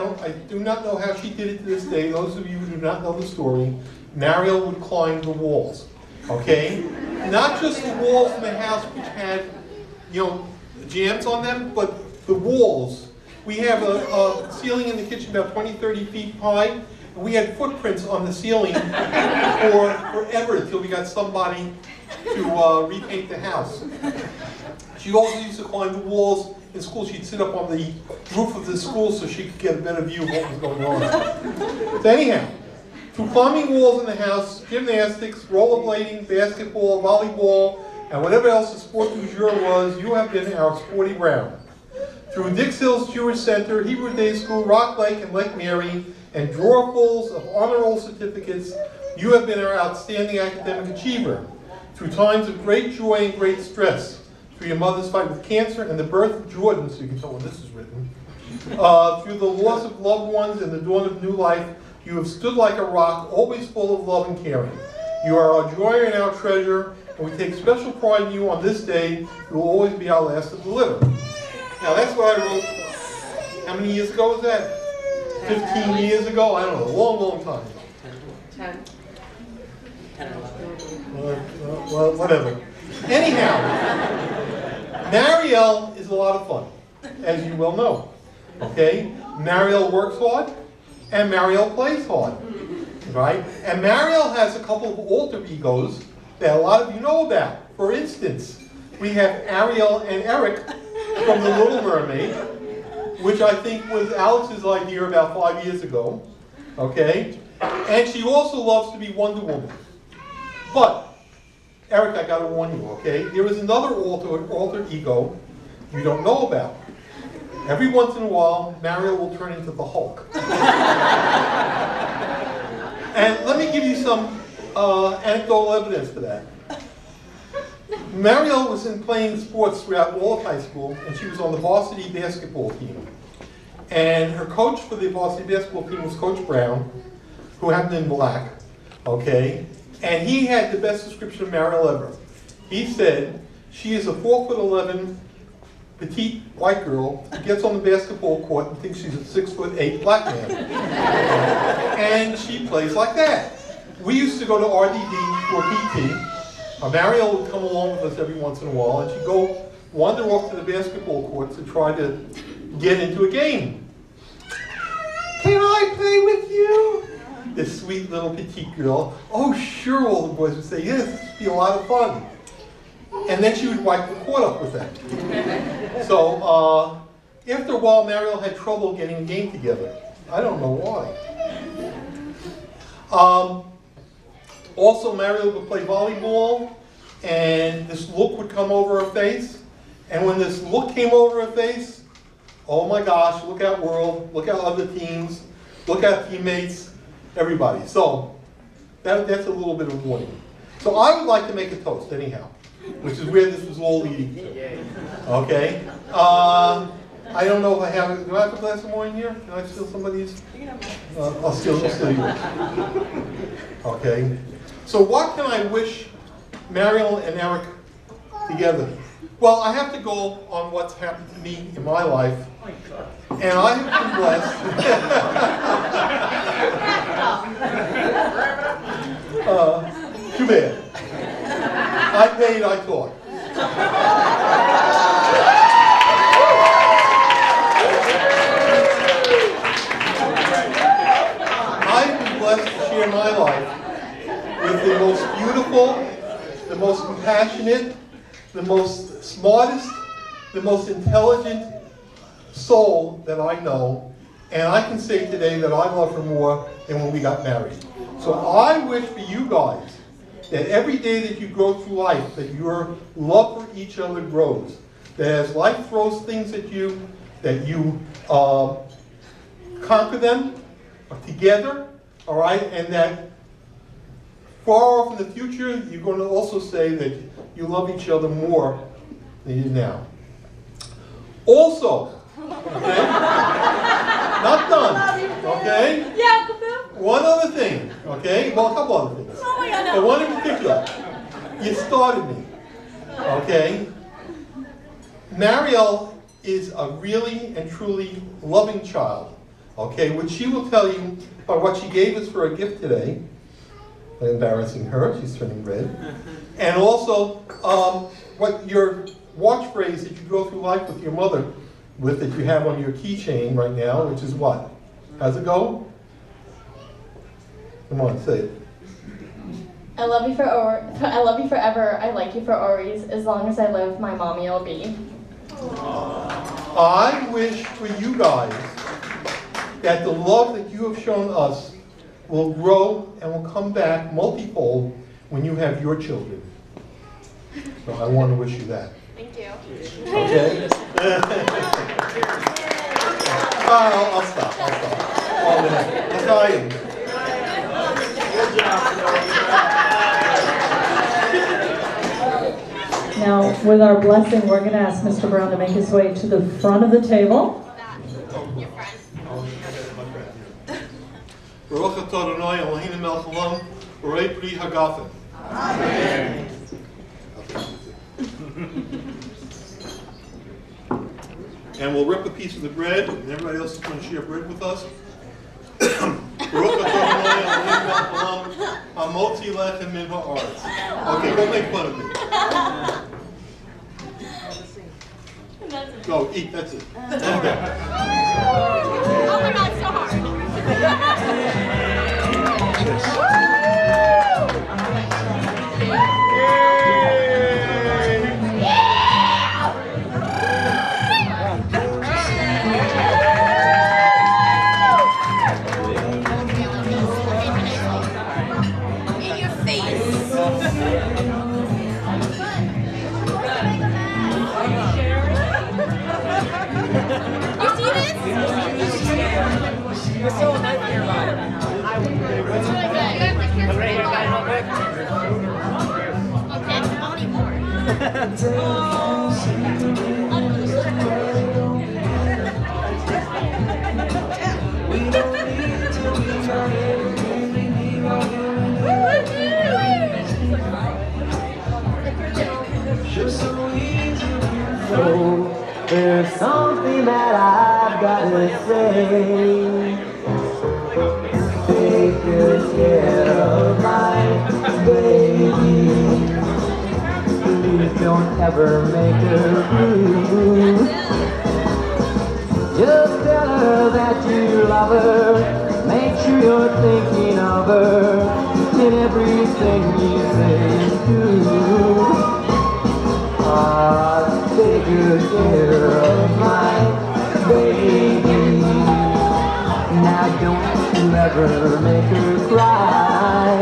do not know how she did it to this day. Those of you who do not know the story, Mariel would climb the walls. Okay? Not just the walls in the house which had, jams on them, but the walls. We have a ceiling in the kitchen about 20, 30 feet high, and we had footprints on the ceiling for forever until we got somebody to repaint the house. She also used to climb the walls in school. She'd sit up on the roof of the school so she could get a better view of what was going on. So anyhow, through climbing walls in the house, gymnastics, rollerblading, basketball, volleyball, and whatever else the sport du jour was, you have been our sporty Brown. Through Dix Hills Jewish Center, Hebrew Day School, Rock Lake, and Lake Mary, and drawerfuls of honor roll certificates, you have been our outstanding academic achiever. Through times of great joy and great stress, through your mother's fight with cancer and the birth of Jordan, so you can tell when this is written, through the loss of loved ones and the dawn of new life, you have stood like a rock, always full of love and caring. You are our joy and our treasure, and we take special pride in you on this day. You will always be our last to deliver. Now that's what I wrote, how many years ago was that? 15 years ago? I don't know, a long, long time ago. 10 or 11. Well, whatever. Anyhow, Mariel is a lot of fun, as you well know. Okay? Mariel works hard, and Mariel plays hard. Right? And Mariel has a couple of alter egos that a lot of you know about. For instance, we have Ariel and Eric from The Little Mermaid, which I think was Alex's idea about 5 years ago. Okay? And she also loves to be Wonder Woman. But, Eric, I gotta warn you, okay? There is another alter ego you don't know about. Every once in a while, Mariel will turn into the Hulk. And let me give you some anecdotal evidence for that. Mariel was playing sports throughout all of high school, and she was on the varsity basketball team. And her coach for the varsity basketball team was Coach Brown, who happened in black, okay? And he had the best description of Mariel ever. He said, she is a 4'11" petite white girl who gets on the basketball court and thinks she's a 6'8" black man. And she plays like that. We used to go to RDD for PT. Mariel would come along with us every once in a while, and she'd go wander off to the basketball court to try to get into a game. Can I play with you? This sweet little petite girl. Oh, sure, all the boys would say, yes, this would be a lot of fun. And then she would wipe the court up with that. So, after a while, Mariel had trouble getting a game together. I don't know why. Also, Mariel would play volleyball, and this look would come over her face, And when this look came over her face, oh my gosh, look out world, look out other teams, look out teammates, everybody. So that's a little bit of warning. So I would like to make a toast anyhow, which is where this was all leading to. Okay? I don't know if I have, do I have a glass of wine here? Can I steal somebody's? I'll steal yours. Okay? So what can I wish Mariel and Eric together? Well, I have to go on what's happened to me in my life. And I have been blessed. Too bad. I paid, I taught. I've been blessed to share my life with the most beautiful, the most compassionate, the most smartest, the most intelligent soul that I know. And I can say today that I love her more than when we got married. So I wish for you guys that every day that you go through life, that your love for each other grows. That as life throws things at you, that you conquer them together, all right? And that far off in the future, you're going to also say that you love each other more than you do now. Also, okay? Not done, okay? Yeah, one other thing, okay? Well, a couple other things. Oh my God, no. But one in particular. You started me, okay? Mariel is a really and truly loving child, okay? Which she will tell you by what she gave us for a gift today. Embarrassing her, she's turning red. And also, what your watch phrase that you go through life with your mother with that you have on your keychain right now, which is what? How's it go? Come on, say it. I love you forever. I like you for always. As long as I live, my mommy will be. I wish for you guys that the love that you have shown us will grow and will come back multifold when you have your children. So I want to wish you that. Thank you. Okay? I'll stop. I'll tell you. Now, with our blessing, we're going to ask Mr. Brown to make his way to the front of the table. Baruch atah Adonai Eloheinu melech haolam, borei pri hagafen. Amen. And we'll rip a piece of the bread, and everybody else is going to share bread with us. Baruch atah Adonai Eloheinu melech haolam, hamotzi lechem min haaretz. Okay, don't make fun of me. Go, eat, that's it. Oh my God, so hard. In your face. You see this? You're so nice to your body. It's really good. You have to hear from me. Okay, how many more? There's something that I've got to say. Take good care of my baby. Please don't ever make her blue. Just tell her that you love her. Make sure you're thinking of her in everything you say and do. Take good care of my baby. Now don't you ever make her cry.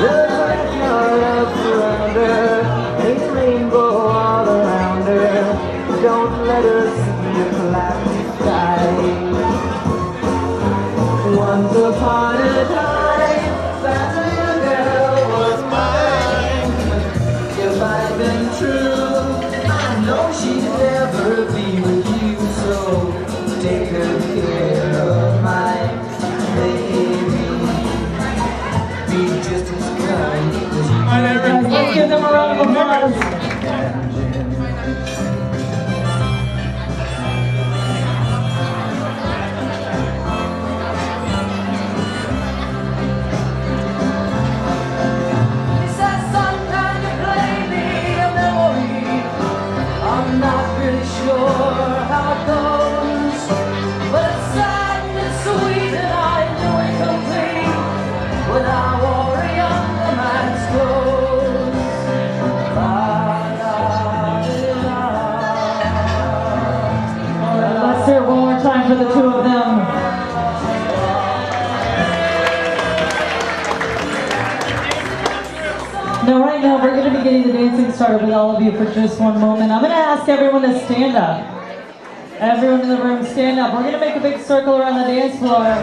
Just let your love surrender a rainbow on let her see a cloudy sky. Once upon a time, that little girl was mine. If I'd been true, I know she'd never be with you. So take good care of my baby. Be just as kind as you. Let's give them a round of applause. I'm not really sure how it goes, but it's sad and it's sweet and I knew it complete when I wore a younger man's clothes. All right, let's hear it one more time for the two of them. Now, right now, we're going to be getting the dancing started with all of you for just one moment. I'm going to ask everyone to stand up. Everyone in the room, stand up. We're going to make a big circle around the dance floor.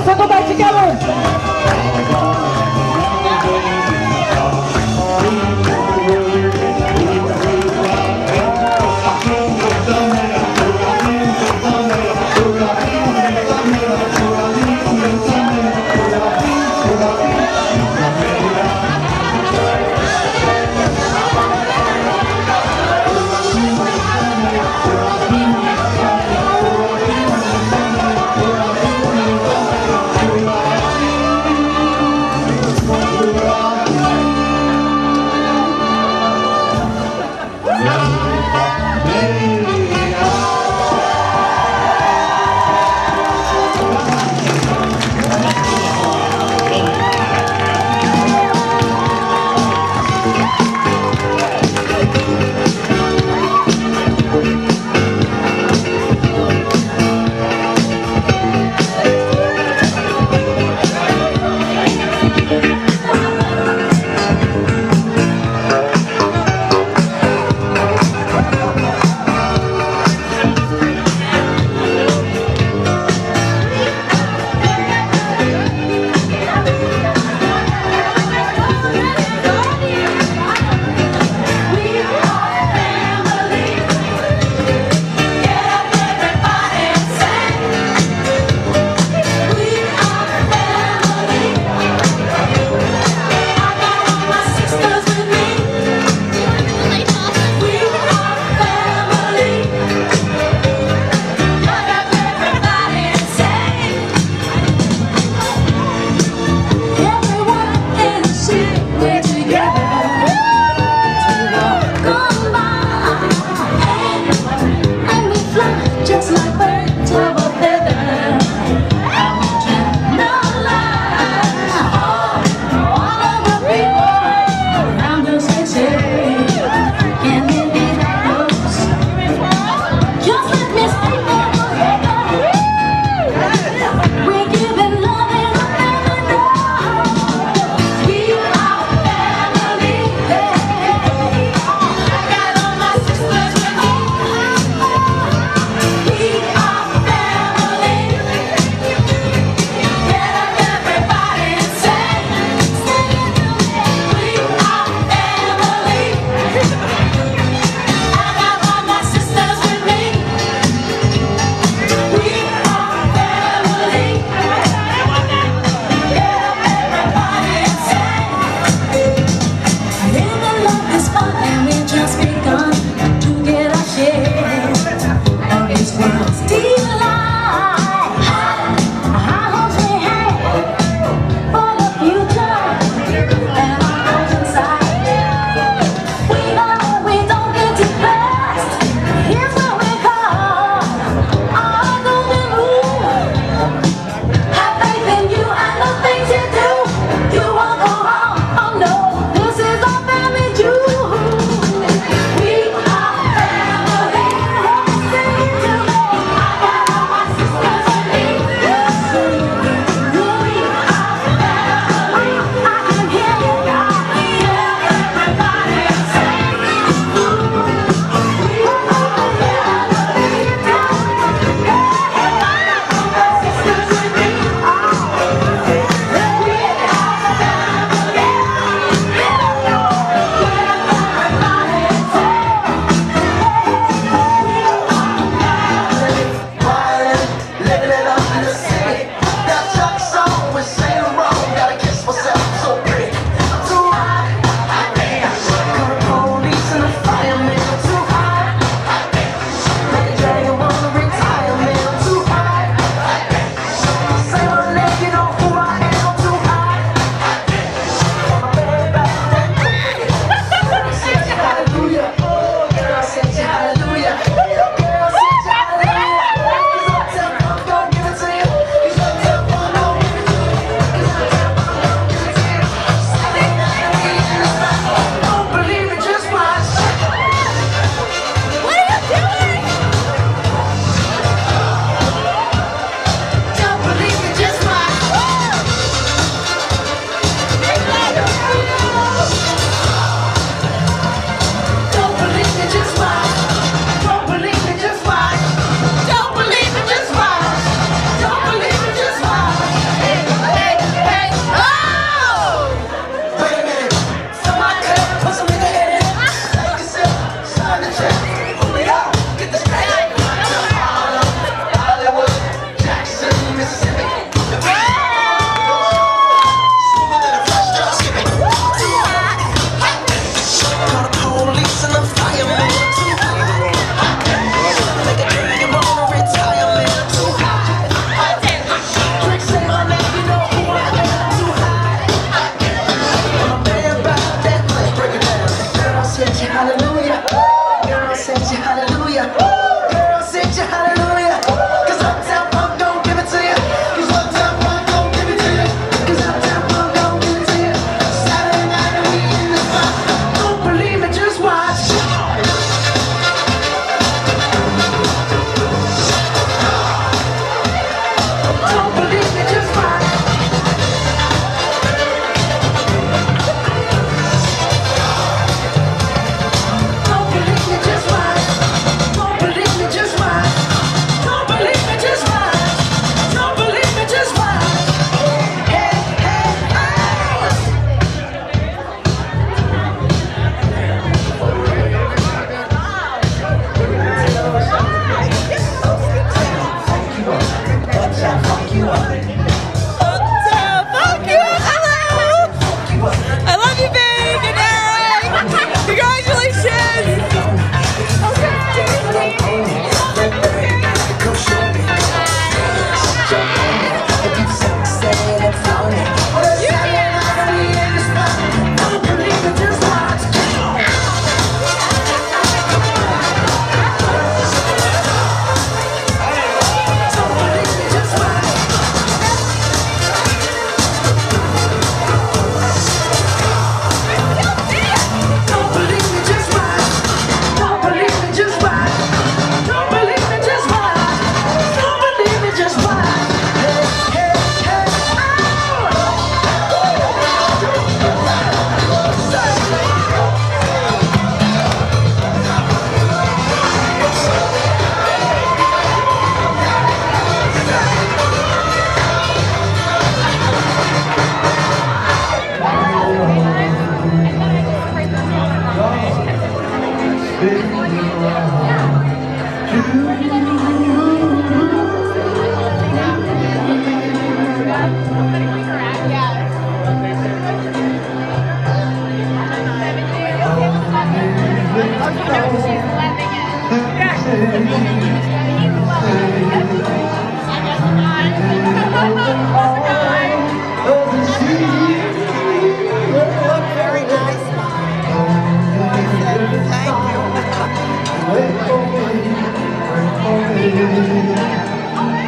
Circle back together.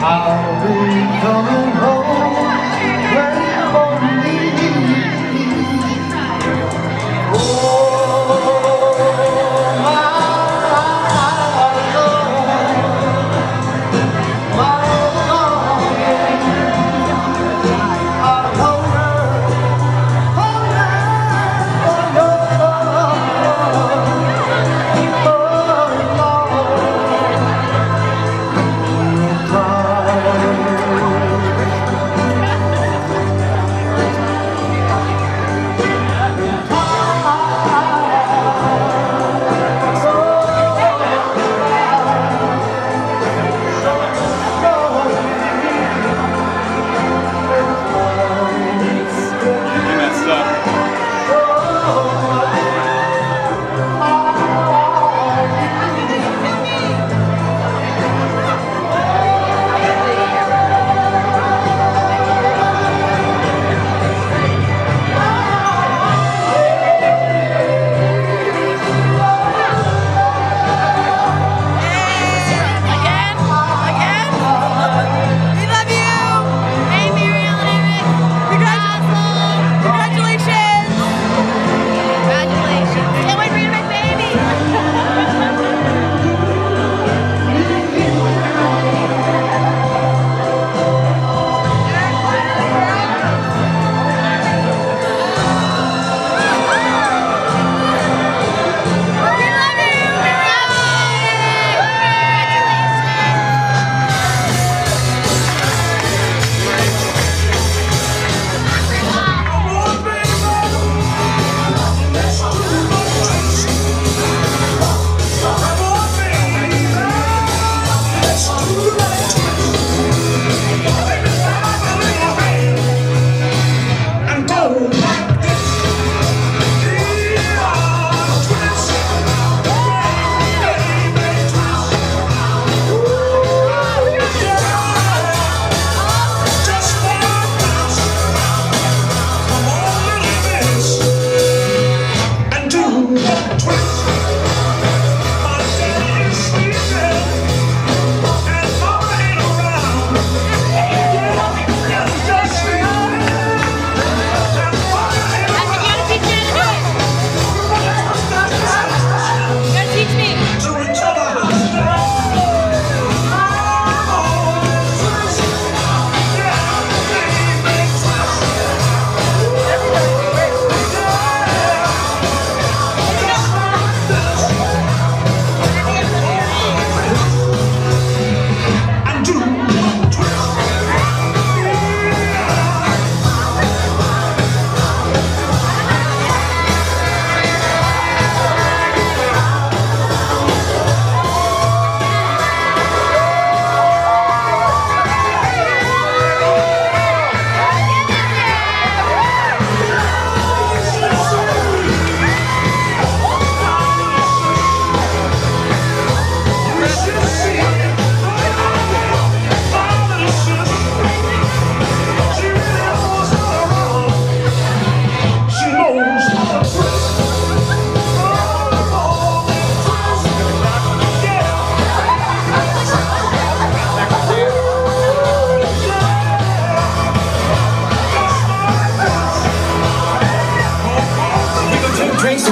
I'll be coming home waiting for me. Oh, my love,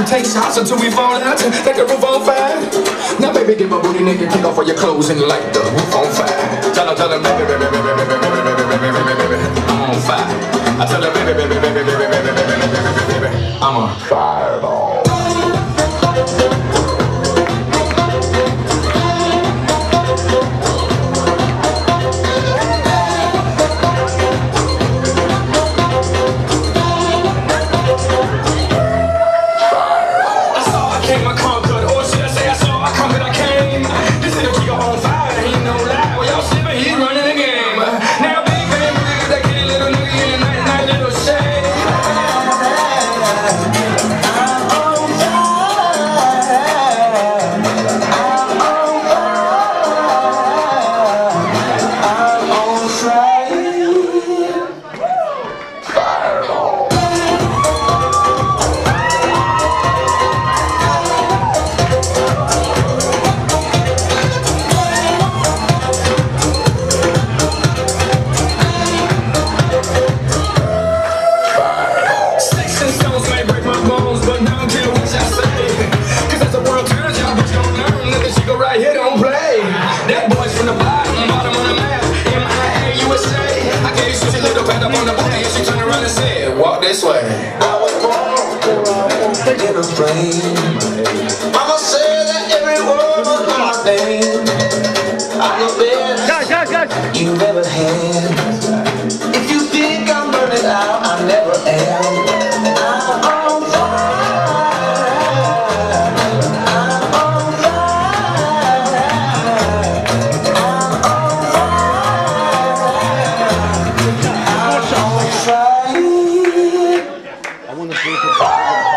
take shots until we fall out. Like the roof on fire. Now baby, get my booty naked, kick off all your clothes and light the roof on fire. Tell her, baby, baby, baby, baby, baby, baby, baby, baby, baby, baby, I'm on fire. I tell her, baby, baby, baby, baby, baby, baby, baby, baby, baby, I'm a fireball. This way. I was born in a frame. Mama said that every word was my name. I'm the best you've ever had. If you think I'm burning out, I never am. I'm on fire. I'm on fire. I'm on fire. I'm on fire.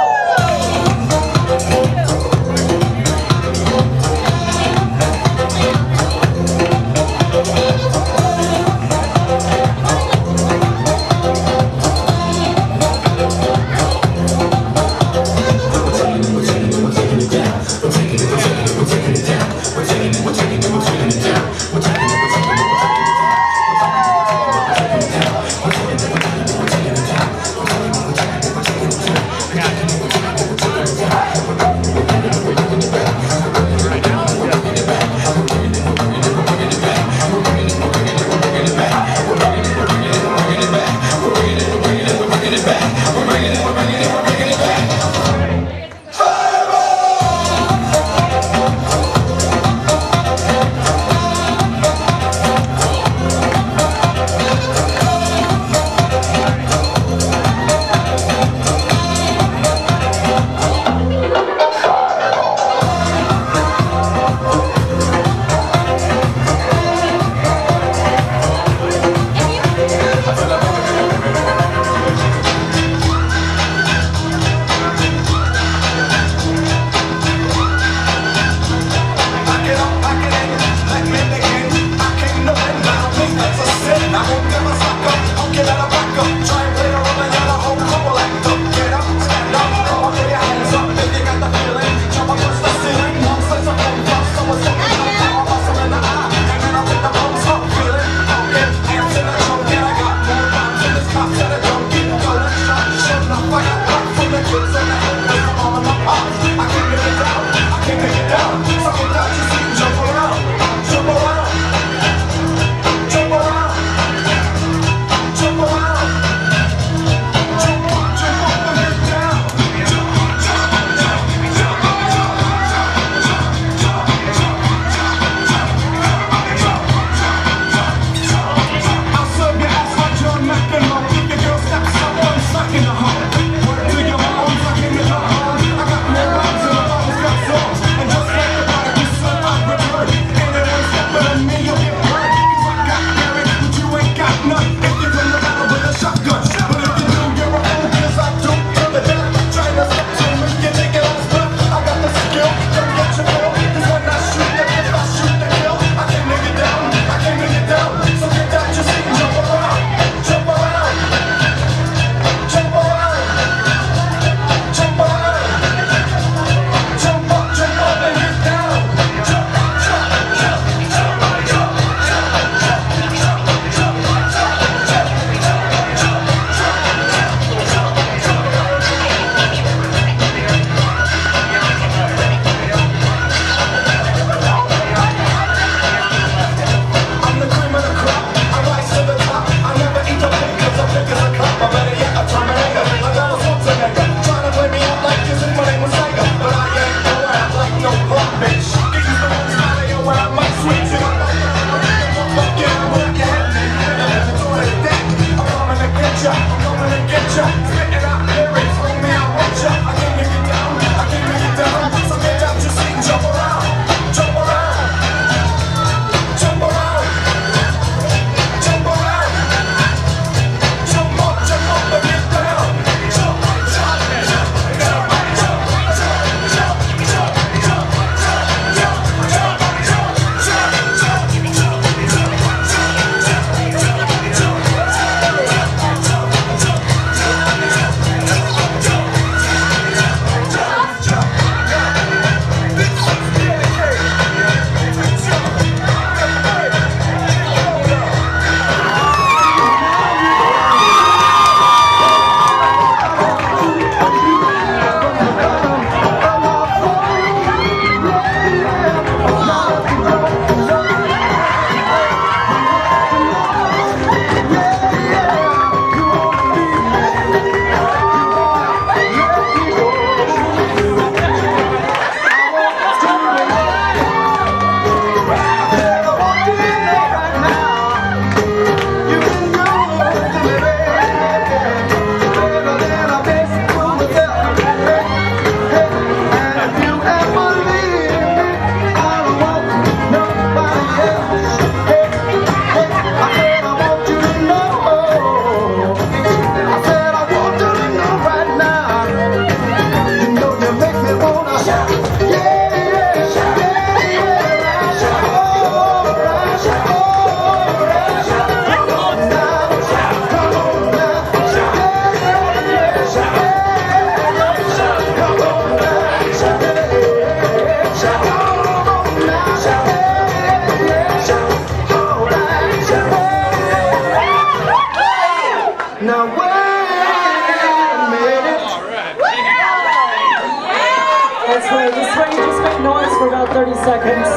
for about 30 seconds.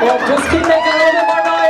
Yeah, just keep making a little bit more noise.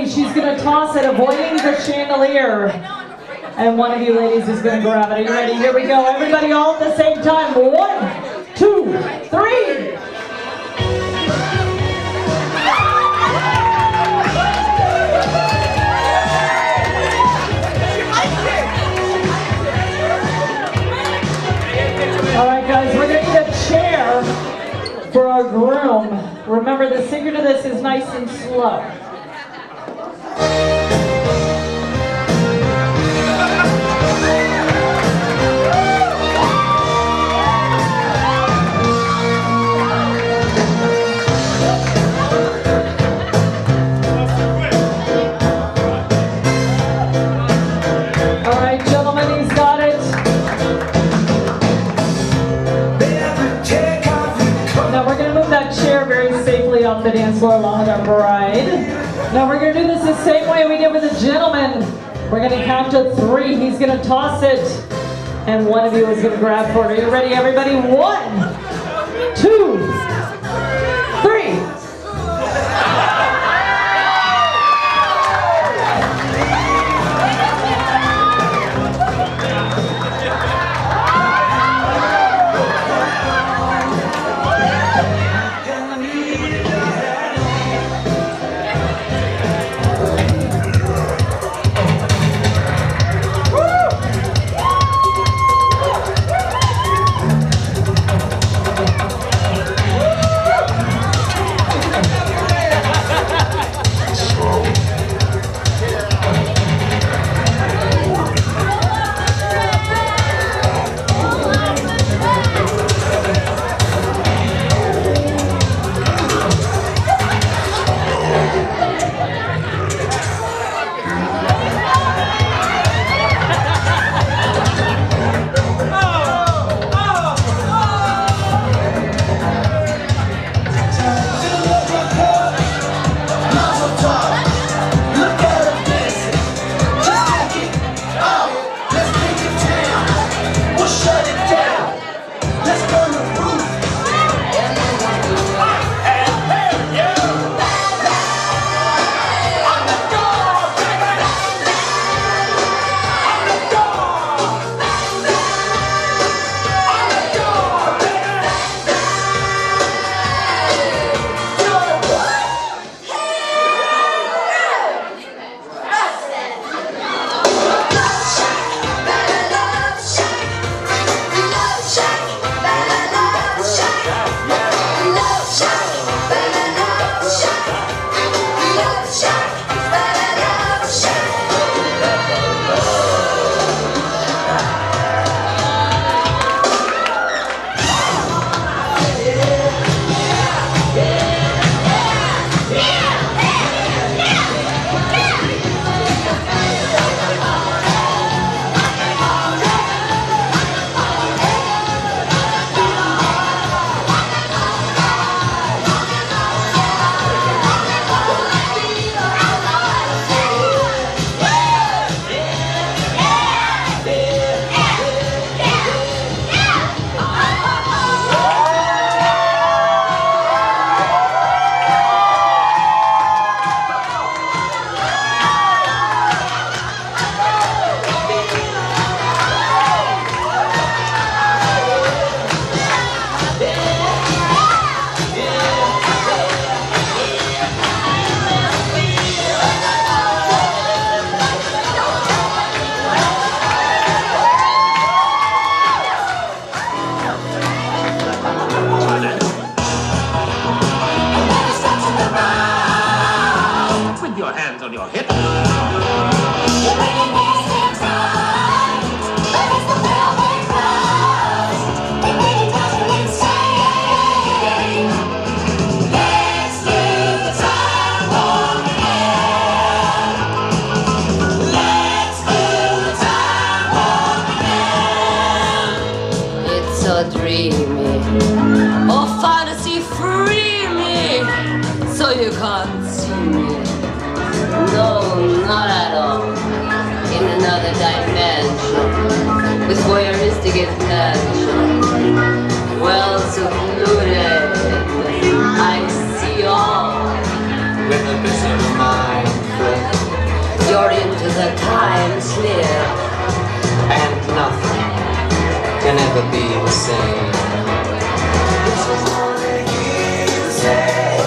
She's going to toss it, avoiding the chandelier. And one of you ladies is going to grab it. Are you ready? Here we go. Everybody all at the same time. 1, 2, 3. All right, guys, we're going to need a chair for our groom. Remember, the secret of this is nice and slow. Off the dance floor along with our bride. Now we're going to do this the same way we did with the gentleman. We're going to count to 3. He's going to toss it, and one of you is going to grab for it. Are you ready, everybody? 1, 2, 3. Hit. Dreamy, oh fantasy free me, so you can't see me. No, not at all. In another dimension, with voyeuristic attention, well secluded, I see all. With a bit of mind, you're into the time slip, and nothing can ever be the same. This is all that you say.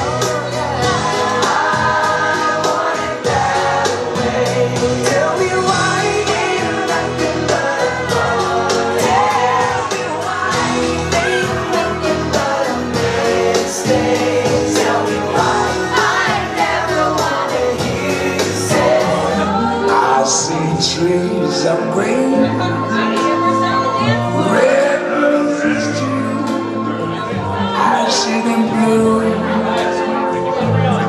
I want it that way. Tell me why you ain't nothing but a ball. Tell me why you ain't nothing but a mistake. Tell me why I never want to hear you say. I see trees of green, red roses too. I see them bloom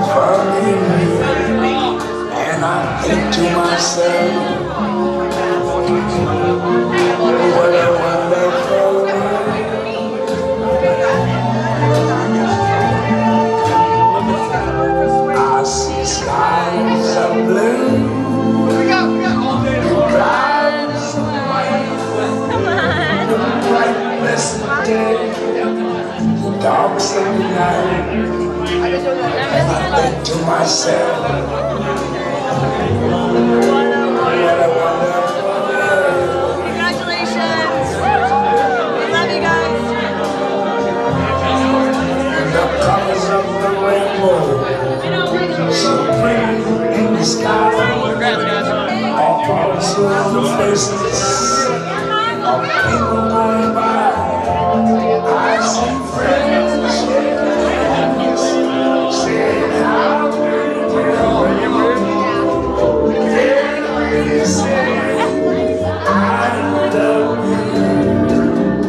for me, and I think to myself, what a wonderful world. I see skies of blue, clouds of white, bright blessed day, dark sunny night, and I think to myself, what a wonderful world. Congratulations! We love you guys. And the colors of the rainbow, so pretty in the sky, are also on the faces of people going by. I see friends shaking hands, saying how pretty we are. They really say, I love you.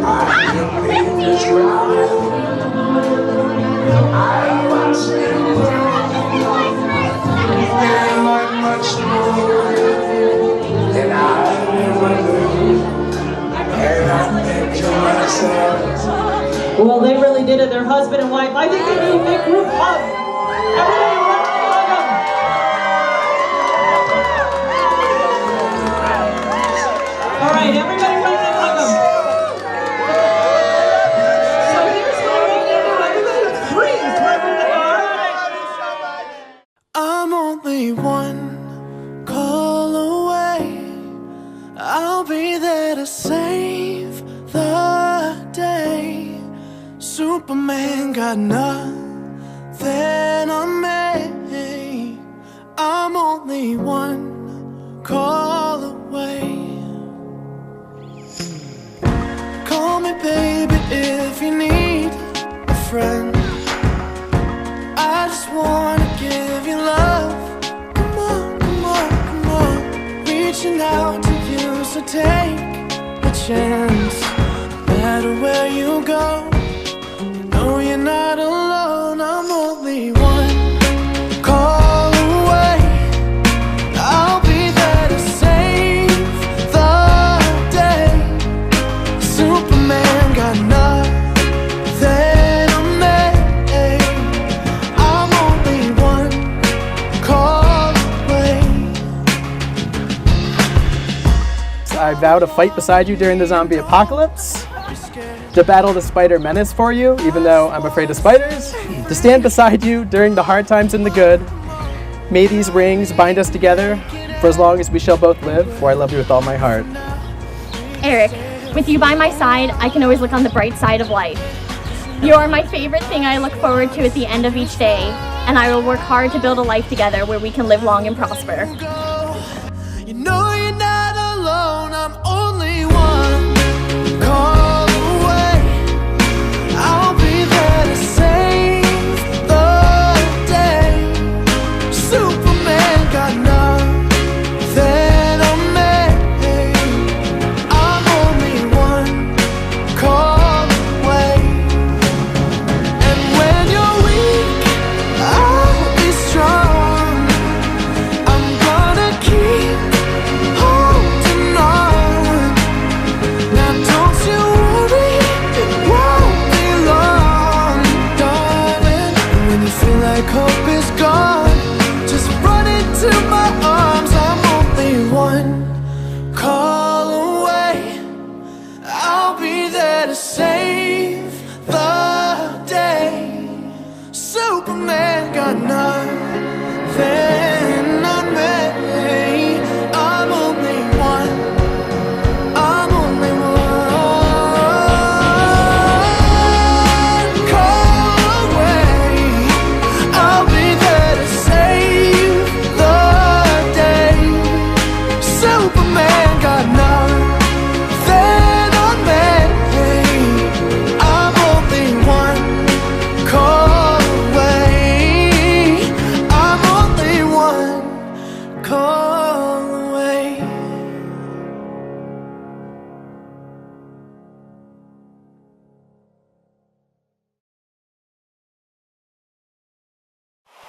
I can make this right. I watch them very much more than I ever knew. And I think to myself, Well, they really did it. They're husband and wife. I think they need a big group hug. Everybody run and hug them. All right, everybody run and hug them. So here's what I want you to do. Everybody freeze wherever they are. I'm only one call away. I'll be there to save the day. Superman got nothing on me. I'm only one call away. Call me baby if you need a friend. I just wanna give you love. Come on, come on, come on. Reaching out to you, so take a chance. No matter where you go, you know you're not alone. I'm only one call away. I'll be there to save the day. Superman got nothing on me. I'm only one call away. I vow to fight beside you during the zombie apocalypse, to battle the spider menace for you, even though I'm afraid of spiders, to stand beside you during the hard times and the good. May these rings bind us together for as long as we shall both live, for I love you with all my heart. Eric, with you by my side, I can always look on the bright side of life. You are my favorite thing I look forward to at the end of each day, and I will work hard to build a life together where we can live long and prosper. You know you're not alone. I'm only one call away. I'll be there to save the day. Superman got nothing.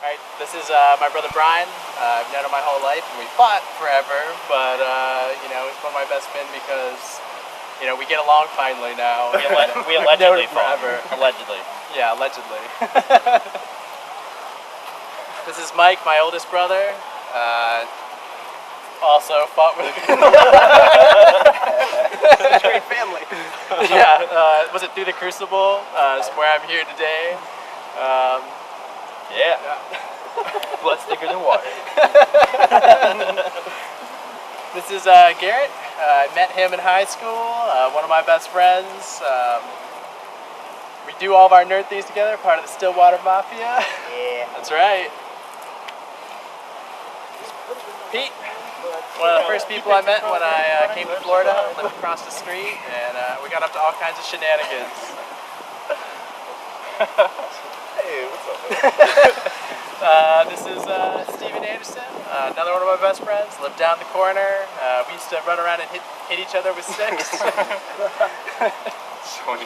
Alright, this is my brother Brian. I've known him my whole life and we fought forever, but you know, he's one of my best men because, you know, we get along finally now. We allegedly fought forever. Allegedly. Yeah, allegedly. This is Mike, my oldest brother. Also fought with great family. Yeah, was it through the Crucible? Is where I'm here today. Yeah. Blood thicker than water. This is Garrett. I met him in high school. One of my best friends. We do all of our nerd things together. Part of the Stillwater Mafia. Yeah. That's right. Pete. One of the first people I met when I came to Florida, lived across the street, and we got up to all kinds of shenanigans. Hey, what's up? This is Steven Anderson, another one of my best friends, lived down the corner. We used to run around and hit each other with sticks. You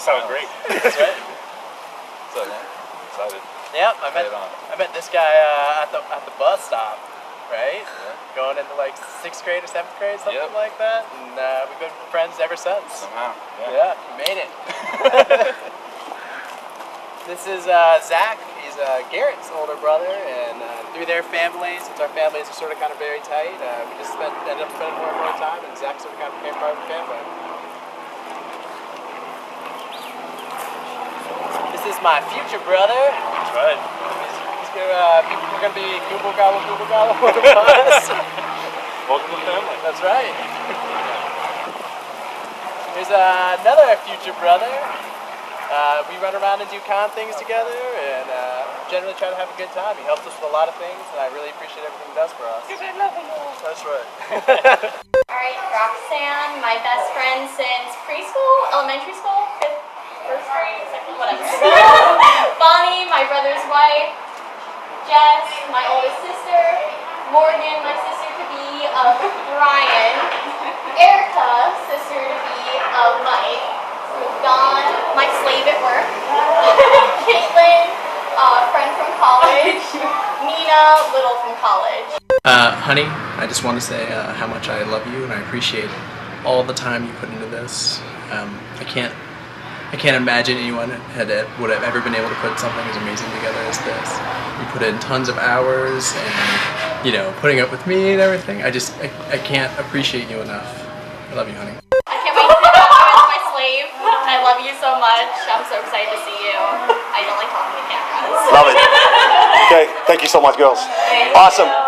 sound great. That's right. What's up, man? Excited. Yep, I met this guy at the bus stop. Right? Yeah. Going into like 6th grade or 7th grade, something like that. And we've been friends ever since. Somehow. Yeah, we made it. This is Zach. He's Garrett's older brother, and through their families, since our families are sort of kind of very tight, we just ended up spending more and more time, and Zach sort of kind of became part of the family. This is my future brother. That's right. We're gonna be Google Gobble with us. Welcome to the family. That's right. There's another future brother. We run around and do con things together, and generally try to have a good time. He helps us with a lot of things, and I really appreciate everything he does for us. That's right. Alright, Roxanne, my best friend since preschool, elementary school, 1st grade, 2nd, whatever. Bonnie, my brother's wife. Jess, my oldest sister. Morgan, my sister-to-be of Brian. Erica, sister-to-be of Mike. Dawn, my slave at work. Caitlin, friend from college. Nina, little from college. Honey, I just want to say how much I love you and I appreciate all the time you put into this. I can't imagine anyone would have ever been able to put something as amazing together as this. You put in tons of hours and, you know, putting up with me and everything. I can't appreciate you enough. I love you, honey. I can't wait to sit down here as my slave. I love you so much. I'm so excited to see you. I don't like talking to cameras. Love it. Okay, thank you so much, girls. Thank Awesome. you.